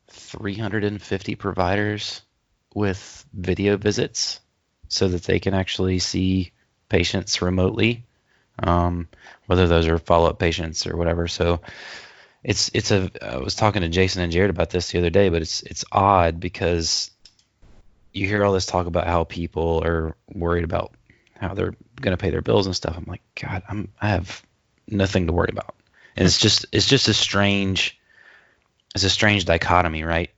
350 providers with video visits so that they can actually see patients remotely, whether those are follow-up patients or whatever. So I was talking to Jason and Jerod about this the other day, but it's odd because you hear all this talk about how people are worried about how they're going to pay their bills and stuff. I'm like, God, I have nothing to worry about. And it's just a strange dichotomy, right?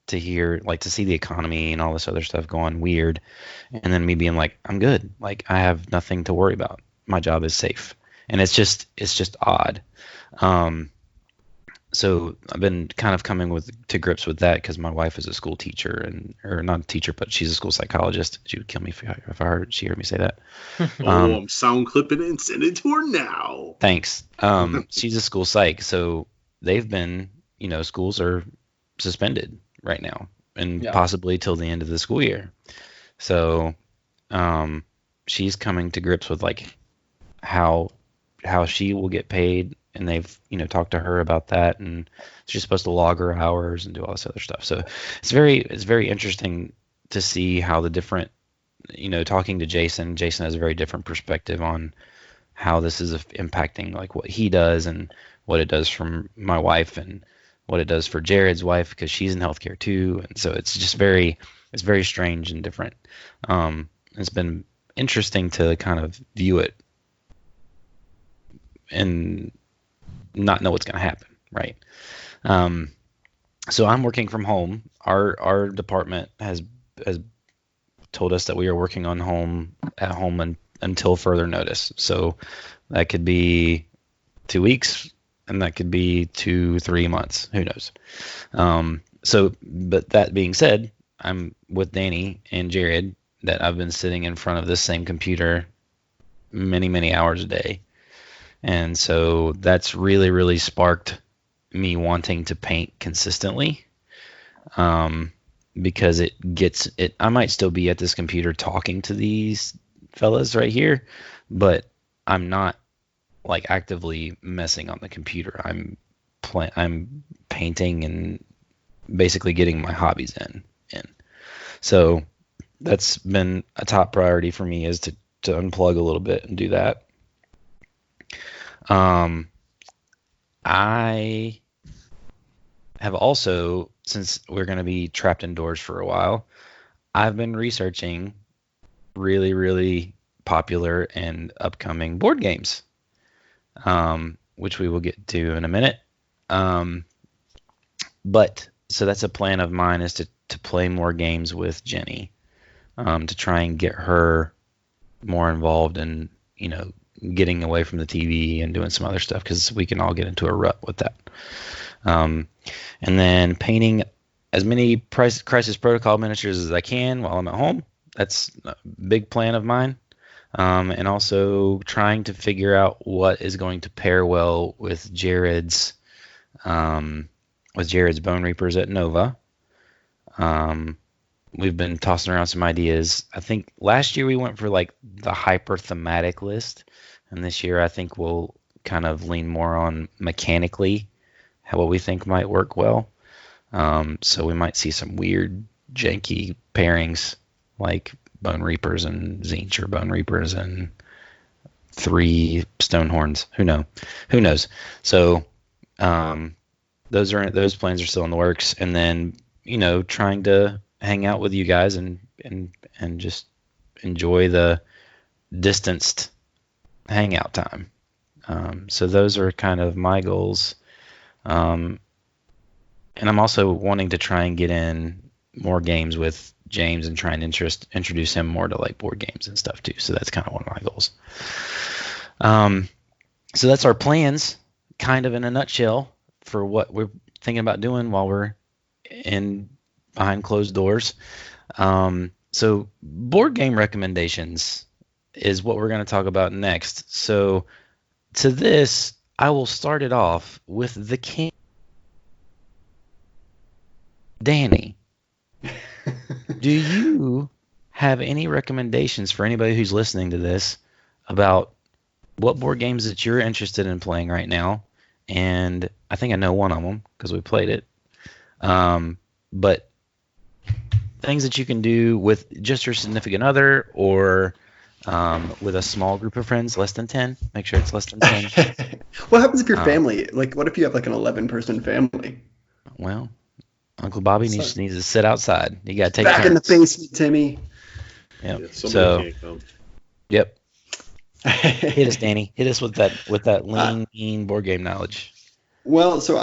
To hear, like, to see the economy and all this other stuff going weird, and then me being like, I'm good. Like, I have nothing to worry about. My job is safe. And it's just odd. So I've been kind of coming to grips with that because my wife is a school teacher, or not a teacher, but she's a school psychologist. She would kill me if she heard me say that. I'm sound clipping it and send it to her now. Thanks. She's a school psych, so they've been, schools are suspended right now, and possibly till the end of the school year. So she's coming to grips with, like, how she will get paid. And they've, talked to her about that, and she's supposed to log her hours and do all this other stuff. So it's very interesting to see how the different, talking to Jason has a very different perspective on how this is impacting like what he does and what it does for my wife and what it does for Jared's wife because she's in healthcare too. And so it's just it's very strange and different. It's been interesting to kind of view it and not know what's going to happen, right? So I'm working from home. Our department has told us that we are working at home until further notice. So that could be 2 weeks, and that could be 2-3 months. Who knows? But that being said, I'm with Danny and Jerod that I've been sitting in front of this same computer many, many hours a day. And so that's really, really sparked me wanting to paint consistently. Because I might still be at this computer talking to these fellas right here, but I'm not like actively messing on the computer. I'm painting and basically getting my hobbies in. So that's been a top priority for me is to unplug a little bit and do that. I have also, since we're going to be trapped indoors for a while, I've been researching really, really popular and upcoming board games, which we will get to in a minute. But so that's a plan of mine is to play more games with Jenny, to try and get her more involved in, getting away from the TV and doing some other stuff because we can all get into a rut with that. And then painting as many Crisis Protocol miniatures as I can while I'm at home. That's a big plan of mine. And also trying to figure out what is going to pair well with Jared's Bone Reapers at Nova. We've been tossing around some ideas. I think last year we went for like the hyper thematic list, and this year I think we'll kind of lean more on mechanically what we think might work well. So we might see some weird, janky pairings like Bone Reapers and Zinch or Bone Reapers and 3 Stonehorns. Who knows? So those plans are still in the works. And then trying to hang out with you guys and just enjoy the distanced hangout time. So those are kind of my goals. And I'm also wanting to try and get in more games with James and try and introduce him more to like board games and stuff too. So that's kind of one of my goals. So that's our plans, kind of in a nutshell, for what we're thinking about doing while we're behind closed doors. So board game recommendations is what we're going to talk about next. So to this, I will start it off with the king. Danny, do you have any recommendations for anybody who's listening to this about what board games that you're interested in playing right now? And I think I know one of them because we played it. But things that you can do with just your significant other or with a small group of friends, less than 10. Make sure it's less than 10. What happens if your family, like what if you have like an 11-person family? Well, Uncle Bobby needs to sit outside. You got to take back turns. In the basement, Timmy. Yep. Yeah, somebody can't come. Yep. Hit us, Danny. Hit us with that lean board game knowledge. Well, so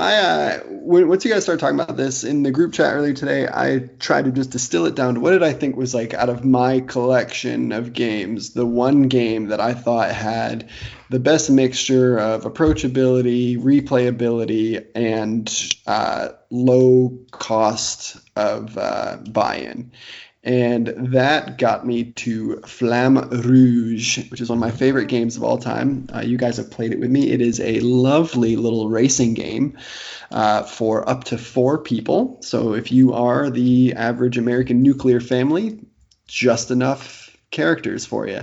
once you guys started talking about this in the group chat earlier today, I tried to just distill it down to what did I think was like out of my collection of games, the one game that I thought had the best mixture of approachability, replayability, and low cost of buy-in. And that got me to Flamme Rouge, which is one of my favorite games of all time. You guys have played it with me. It is a lovely little racing game for up to 4 people. So if you are the average American nuclear family, just enough characters for you.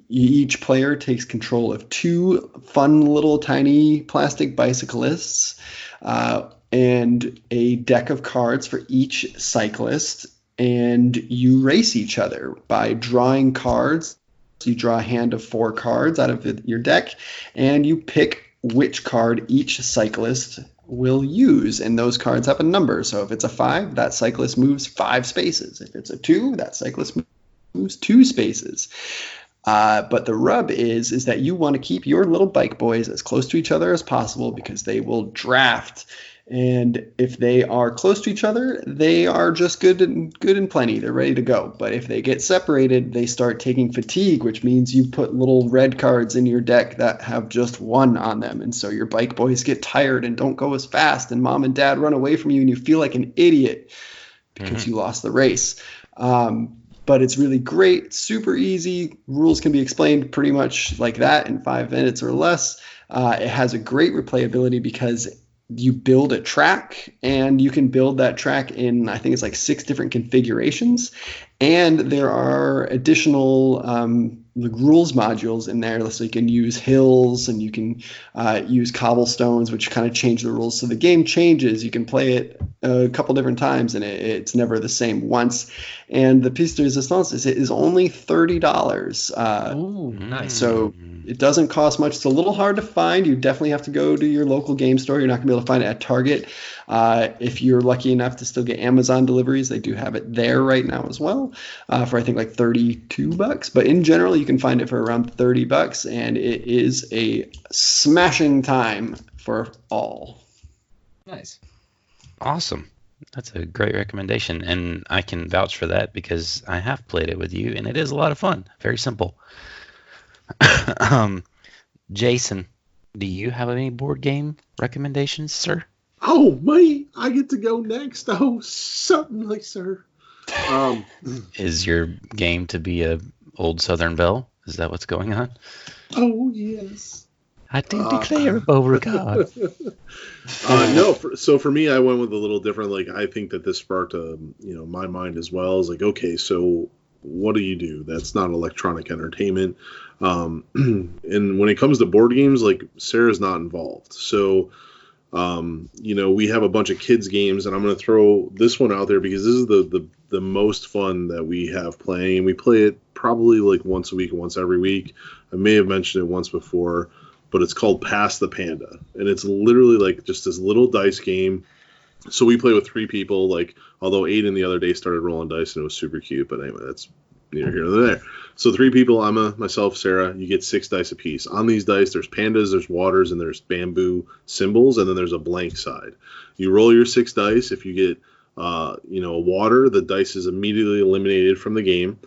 Each player takes control of 2 fun little tiny plastic bicyclists and a deck of cards for each cyclist. And you race each other by drawing cards you draw a hand of 4 cards out of your deck, and you pick which card each cyclist will use, and those cards have a number. So if it's a 5, that cyclist moves 5 spaces. If it's a 2, that cyclist moves 2 spaces. But the rub is that you want to keep your little bike boys as close to each other as possible, because they will draft. And if they are close to each other, they are just good and plenty. They're ready to go. But if they get separated, they start taking fatigue, which means you put little red cards in your deck that have just 1 on them. And so your bike boys get tired and don't go as fast, and mom and dad run away from you, and you feel like an idiot because you lost the race. But it's really great, super easy. Rules can be explained pretty much like that in 5 minutes or less. It has a great replayability because you build a track, and you can build that track in, I think it's like 6 different configurations. And there are additional rules modules in there. So you can use hills, and you can use cobblestones, which kind of change the rules. So the game changes. You can play it a couple different times, and it's never the same once. And the piece de resistance is only $30. Ooh, nice. So it doesn't cost much. It's a little hard to find. You definitely have to go to your local game store. You're not going to be able to find it at Target. If you're lucky enough to still get Amazon deliveries, they do have it there right now as well, for I think like $32. But in general, you can find it for around $30, and it is a smashing time for all. Nice. Awesome. That's a great recommendation, and I can vouch for that because I have played it with you, and it is a lot of fun. Very simple. Jason, do you have any board game recommendations, sir? Oh, mate, I get to go next. Oh, certainly, sir. Is your game to be a old Southern Belle? Is that what's going on? Oh, yes. I do declare, Beauregard. No, so for me, I went with a little different. Like, I think that this sparked, my mind as well. It's like, okay, so what do you do? That's not electronic entertainment. And when it comes to board games, like, Sarah's not involved. So, we have a bunch of kids games, and I'm going to throw this one out there because this is the most fun that we have playing, and we play it probably like once a week, once every week. I may have mentioned it once before, but it's called Pass the Panda, and it's literally like just this little dice game. So we play with 3 people, like, although Aiden the other day started rolling dice, and it was super cute, but anyway, that's neither here nor there. So 3 people, Emma, myself, Sarah, you get 6 dice apiece. On these dice, there's pandas, there's waters, and there's bamboo symbols, and then there's a blank side. You roll your 6 dice. If you get, a water, the dice is immediately eliminated from the game.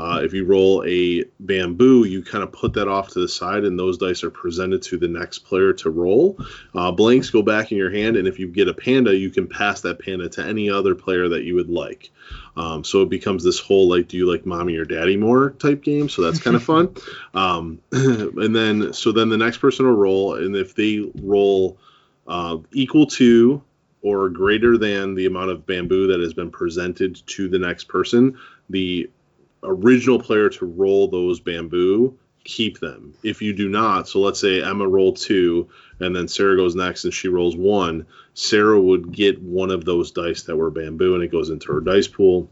If you roll a bamboo, you kind of put that off to the side, and those dice are presented to the next player to roll. Blanks go back in your hand, and if you get a panda, you can pass that panda to any other player that you would like. So it becomes this whole, like, do you like mommy or daddy more type game? So that's kind of fun. And then the next person will roll, and if they roll equal to or greater than the amount of bamboo that has been presented to the next person, the original player to roll those bamboo, keep them. If you do not, so let's say Emma rolled 2, and then Sarah goes next and she rolls 1, Sarah would get one of those dice that were bamboo, and it goes into her dice pool.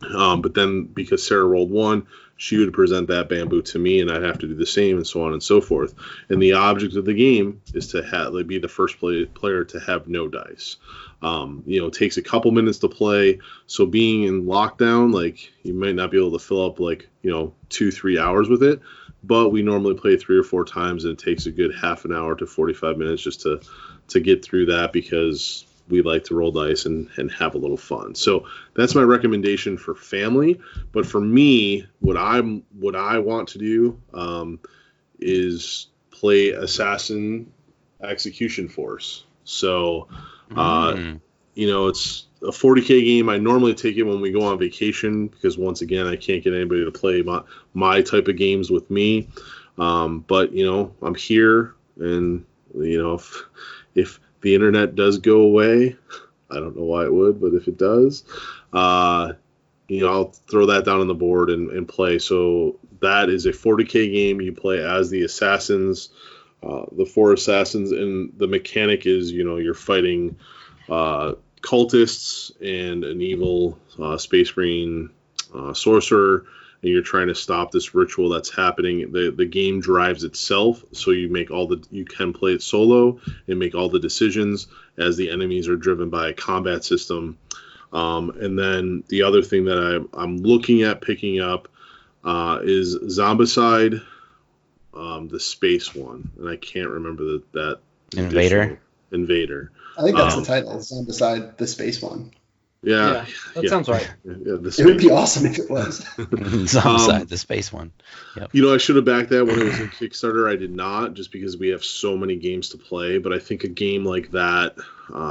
But then because Sarah rolled 1, she would present that bamboo to me, and I'd have to do the same, and so on and so forth. And the object of the game is to be the first player to have no dice. It takes a couple minutes to play. So being in lockdown, like, you might not be able to fill up 2-3 hours with it, but we normally play 3 or 4 times, and it takes a good half an hour to 45 minutes just to get through that, because we like to roll dice and have a little fun. So that's my recommendation for family. But for me, what I want to do is play Assassin Execution Force. So it's a 40K game. I normally take it when we go on vacation, because once again, I can't get anybody to play my type of games with me. But I'm here, and if the internet does go away, I don't know why it would, but if it does, I'll throw that down on the board and play. So that is a 40K game. You play as the assassins, the 4 assassins, and the mechanic is, you're fighting cultists and an evil space marine sorcerer, and you're trying to stop this ritual that's happening. The game drives itself, so you can play it solo and make all the decisions as the enemies are driven by a combat system. And then the other thing that I'm looking at picking up is Zombicide, the space one, and I can't remember that Invader. I think that's the title. It's on beside the space one. Yeah, that sounds right. Yeah, it would be awesome if it was. Zombicide, the space one. Yep. I should have backed that when it was in Kickstarter. I did not, just because we have so many games to play. But I think a game like that,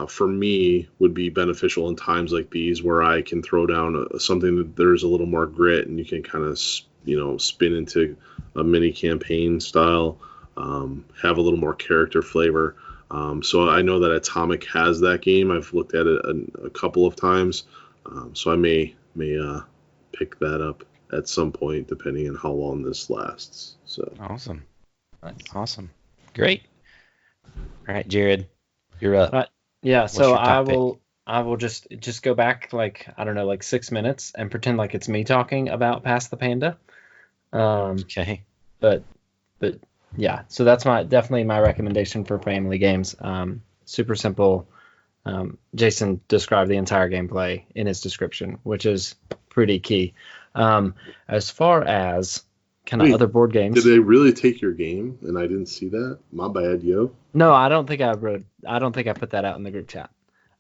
for me, would be beneficial in times like these, where I can throw down something that there's a little more grit, and you can kind of, spin into a mini campaign style, have a little more character flavor. So I know that Atomic has that game. I've looked at it a couple of times, so I may pick that up at some point, depending on how long this lasts. So awesome, great. All right, Jerod, you're up. Yeah, What's so your top I will just go back like 6 minutes and pretend like it's me talking about Pass the Panda. Okay. But yeah, so that's definitely my recommendation for family games. Super simple. Jason described the entire gameplay in his description, which is pretty key. As far as kind of other board games, did they really take your game and I didn't see that? My bad, yo. No, I don't think I put that out in the group chat.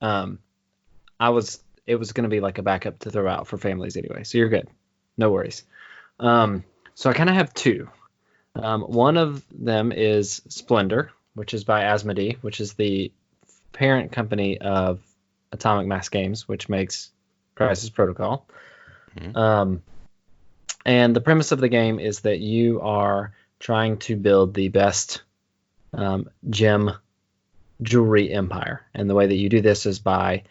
It was going to be like a backup to throw out for families anyway, so you're good. No worries. So I kind of have two. One of them is Splendor, which is by Asmodee, which is the parent company of Atomic Mass Games, which makes Crisis Protocol. Mm-hmm. And the premise of the game is that you are trying to build the best gem jewelry empire. And the way that you do this is by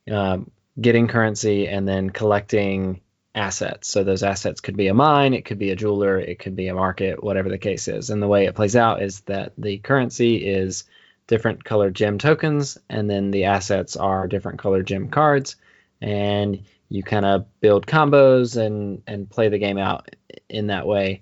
getting currency and then collecting assets. So those assets could be a mine, it could be a jeweler, it could be a market, whatever the case is. And the way it plays out is that the currency is different colored gem tokens, and then the assets are different colored gem cards, and you kind of build combos and play the game out in that way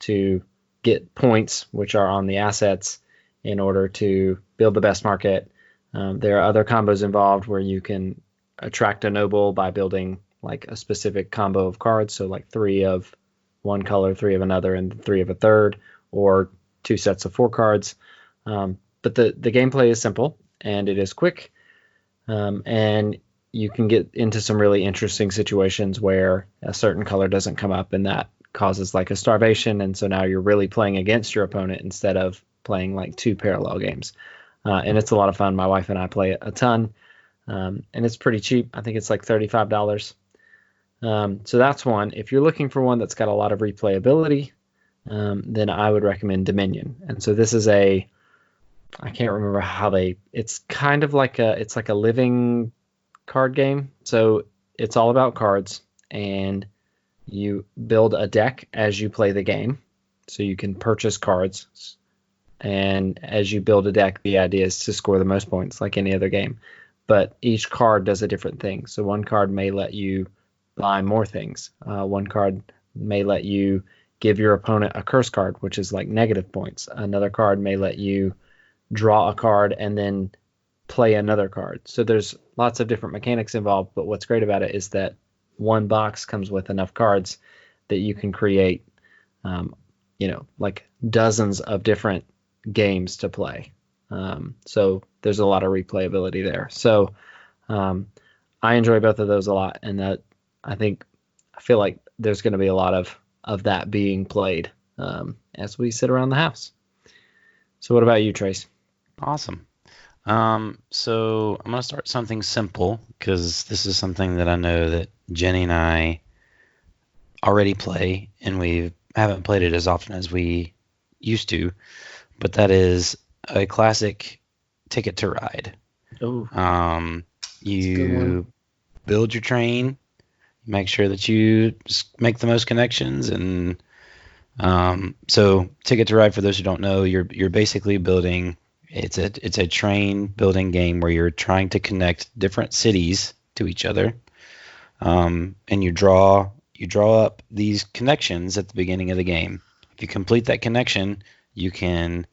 to get points, which are on the assets, in order to build the best market. There are other combos involved where you can attract a noble by building like a specific combo of cards, so like 3 of one color, 3 of another, and 3 of a third, or 2 sets of 4 cards. But the gameplay is simple and it is quick, and you can get into some really interesting situations where a certain color doesn't come up, and that causes like a starvation, and so now you're really playing against your opponent instead of playing like 2 parallel games. And it's a lot of fun. My wife and I play it a ton, and it's pretty cheap. I think it's like $35. So that's one. If you're looking for one that's got a lot of replayability, then I would recommend Dominion. And so this is I can't remember it's kind of like it's like a living card game. So it's all about cards, and you build a deck as you play the game. So you can purchase cards, and as you build a deck, the idea is to score the most points like any other game. But each card does a different thing. So one card may let you buy more things. One card may let you give your opponent a curse card, which is like negative points. Another card may let you draw a card and then play another card. So there's lots of different mechanics involved, but what's great about it is that one box comes with enough cards that you can create, like dozens of different games to play. So there's a lot of replayability there. So I enjoy both of those a lot, and that I feel like there's going to be a lot of that being played as we sit around the house. So what about you, Trace? Awesome. So I'm going to start something simple, because this is something that I know that Jenny and I already play, and we haven't played it as often as we used to, but that is a classic Ticket to Ride. Oh. You build your train, make sure that you make the most connections, and so Ticket to Ride, for those who don't know, you're basically building. It's a train building game where you're trying to connect different cities to each other, and you draw you draw up these connections at the beginning of the game. If you complete that connection, you can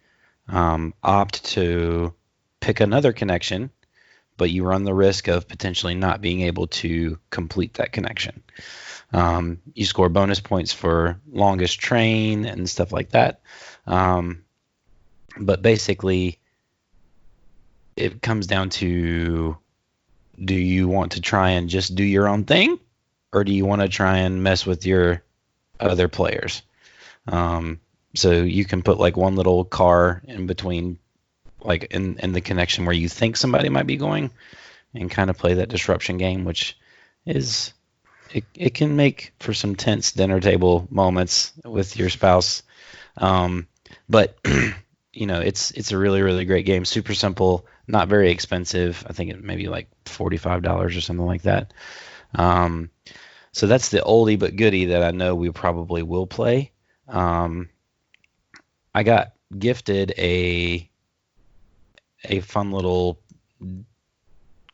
opt to pick another connection, but you run the risk of potentially not being able to complete that connection. You score bonus points for longest train and stuff like that. But basically, it comes down to, do you want to try and just do your own thing, or do you want to try and mess with your other players? So you can put like one little car in between, like in the connection where you think somebody might be going, and kind of play that disruption game, which is, it can make for some tense dinner table moments with your spouse. But it's a really, really great game. Super simple, not very expensive. I think it may be like $45 or something like that. So that's the oldie but goodie that I know we probably will play. I got gifted a fun little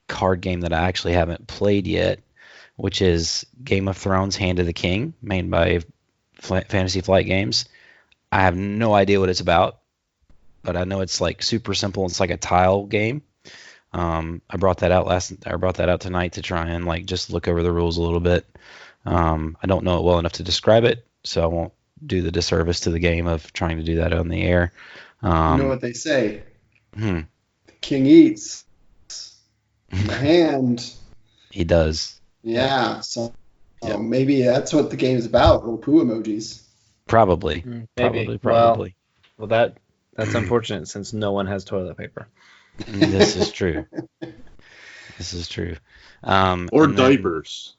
card game that I actually haven't played yet, which is Game of Thrones Hand of the King, made by Fantasy Flight Games. I have no idea what it's about, but I know it's like super simple. It's like a tile game. I brought that out tonight to try and like just look over the rules a little bit. I don't know it well enough to describe it, so I won't do the disservice to the game of trying to do that on the air. You know what they say? The king eats. The hand. He does. Yeah. So maybe that's what the game's about. Little poo emojis. Probably. Maybe. Probably. Well, that's unfortunate since no one has toilet paper. This is true. This is true. Or diapers.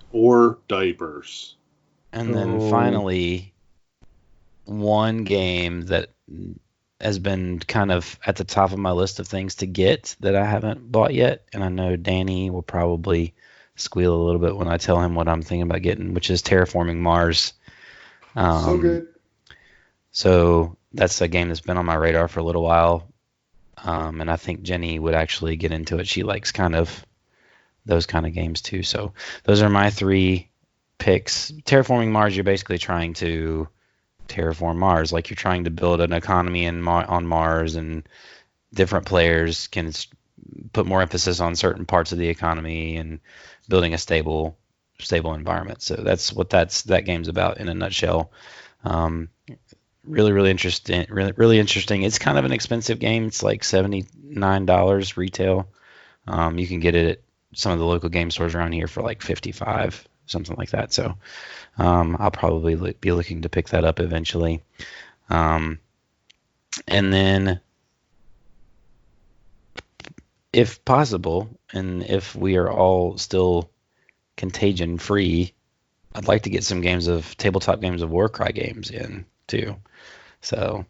And then finally, one game that has been kind of at the top of my list of things to get that I haven't bought yet, and I know Danny will probably squeal a little bit when I tell him what I'm thinking about getting, which is Terraforming Mars. So good. So that's a game that's been on my radar for a little while, and I think Jenny would actually get into it. She likes kind of those kind of games too. So those are my three picks. Terraforming Mars, you're basically trying to terraform Mars, like you're trying to build an economy on Mars, and different players can put more emphasis on certain parts of the economy and building a stable environment. So that's what that game's about in a nutshell. Really interesting. Really interesting. It's kind of an expensive game. It's like $79 retail. You can get it at some of the local game stores around here for like $55, something like that. So I'll probably be looking to pick that up eventually. And then, if possible, and if we are all still contagion free, I'd like to get some tabletop games of Warcry games in too. So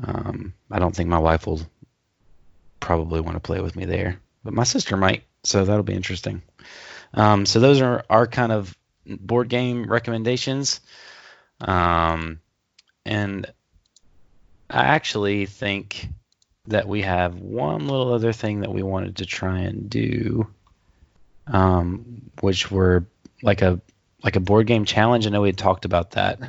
I don't think my wife will probably want to play with me there, but my sister might, so that'll be interesting. So those are our kind of board game recommendations. And I actually think that we have one little other thing that we wanted to try and do, which were like a board game challenge. I know we had talked about that.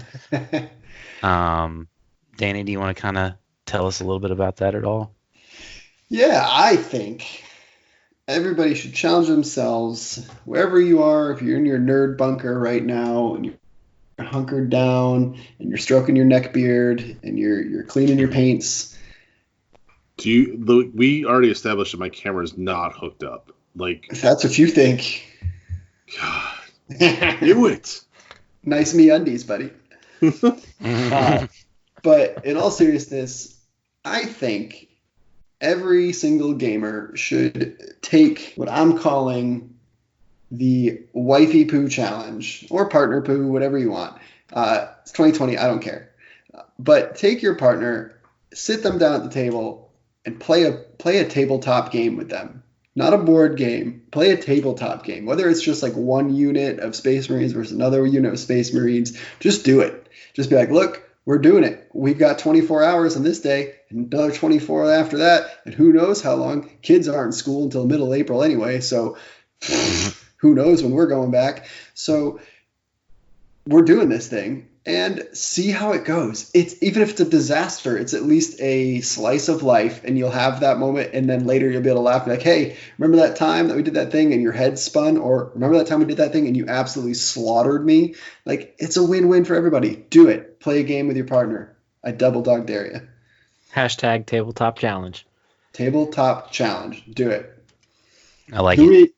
Danny, do you want to kind of tell us a little bit about that at all? Yeah, I think everybody should challenge themselves wherever you are. If you're in your nerd bunker right now and you're hunkered down and you're stroking your neck beard and you're cleaning your paints. We already established that my camera is not hooked up. Like, if that's what you think. God, do it. Nice MeUndies, buddy. But in all seriousness, I think every single gamer should take what I'm calling the wifey poo challenge, or partner poo, whatever you want. It's 2020, I don't care. But take your partner, sit them down at the table, and play a tabletop game with them. Not a board game. Play a tabletop game. Whether it's just like one unit of Space Marines versus another unit of Space Marines, just do it. Just be like, look, we're doing it. We've got 24 hours on this day and another 24 after that, and who knows how long. Kids aren't in school until middle April anyway, so who knows when we're going back. So we're doing this thing and see how it goes. It's even if it's a disaster, it's at least a slice of life, and you'll have that moment, and then later you'll be able to laugh like, hey, remember that time that we did that thing and your head spun, or remember that time we did that thing and you absolutely slaughtered me? Like, it's a win-win for everybody. Do it. Play a game with your partner. I double dog dare you. Hashtag tabletop challenge. Tabletop challenge. Do it. I like Do it. it.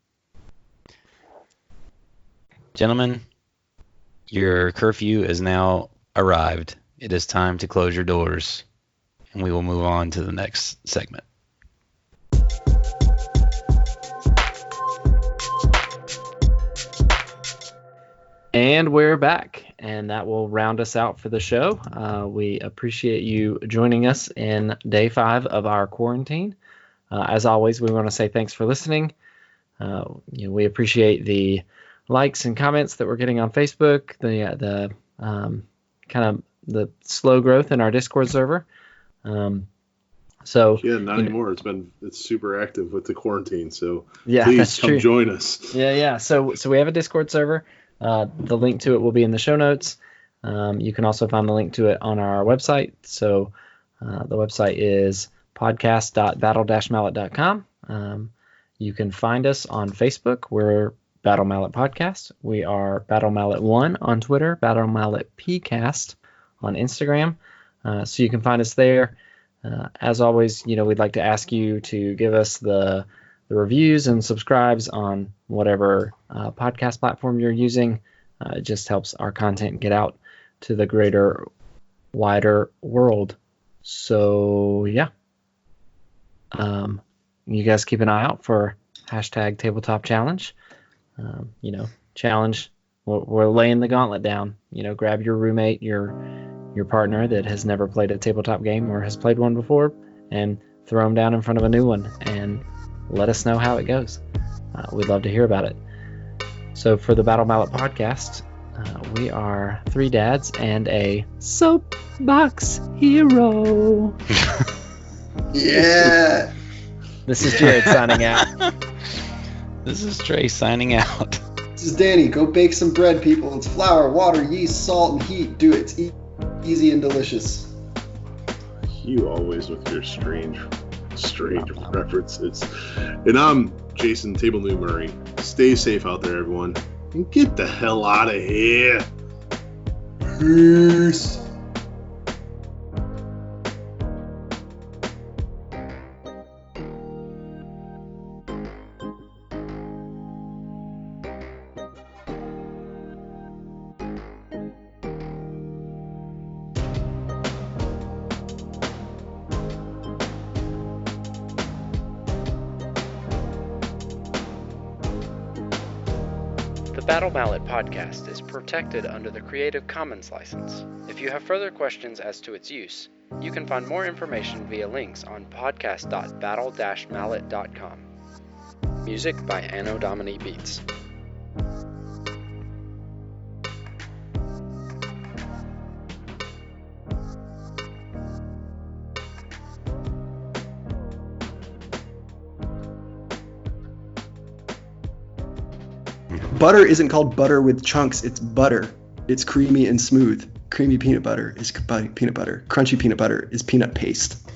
Gentlemen, your curfew is now arrived. It is time to close your doors, and we will move on to the next segment. And we're back, and that will round us out for the show. We appreciate you joining us in day 5 of our quarantine. As always, we want to say thanks for listening. We appreciate the likes and comments that we're getting on Facebook, the kind of the slow growth in our Discord server. So yeah, not anymore. It's super active with the quarantine. So yeah, please come join us. Yeah. So we have a Discord server. The link to it will be in the show notes. You can also find the link to it on our website. So the website is podcast.battle-mallet.com. You can find us on Facebook. We're Battle Mallet Podcast. We are Battle Mallet 1 on Twitter, Battle Mallet PCast on Instagram. So you can find us there. As always, we'd like to ask you to give us the reviews and subscribes on whatever podcast platform you're using. It just helps our content get out to the greater, wider world. So, yeah. You guys keep an eye out for hashtag tabletop challenge. Challenge. We're laying the gauntlet down. Grab your roommate, your partner that has never played a tabletop game or has played one before, and throw them down in front of a new one and let us know how it goes. We'd love to hear about it. So for the Battle Mallet Podcast, we are 3 dads and a soapbox hero. Yeah. This is Jerod signing out. This is Trey signing out. This is Danny. Go bake some bread, people. It's flour, water, yeast, salt, and heat. Do it. It's easy and delicious. You always with your strange references. And I'm Jason Table New Murray. Stay safe out there, everyone. And get the hell out of here. Peace. The Battle Mallet Podcast is protected under the Creative Commons license. If you have further questions as to its use, you can find more information via links on podcast.battle-mallet.com. Music by Anno Domini Beats. Butter isn't called butter with chunks. It's butter. It's creamy and smooth. Creamy peanut butter is peanut butter. Crunchy peanut butter is peanut paste.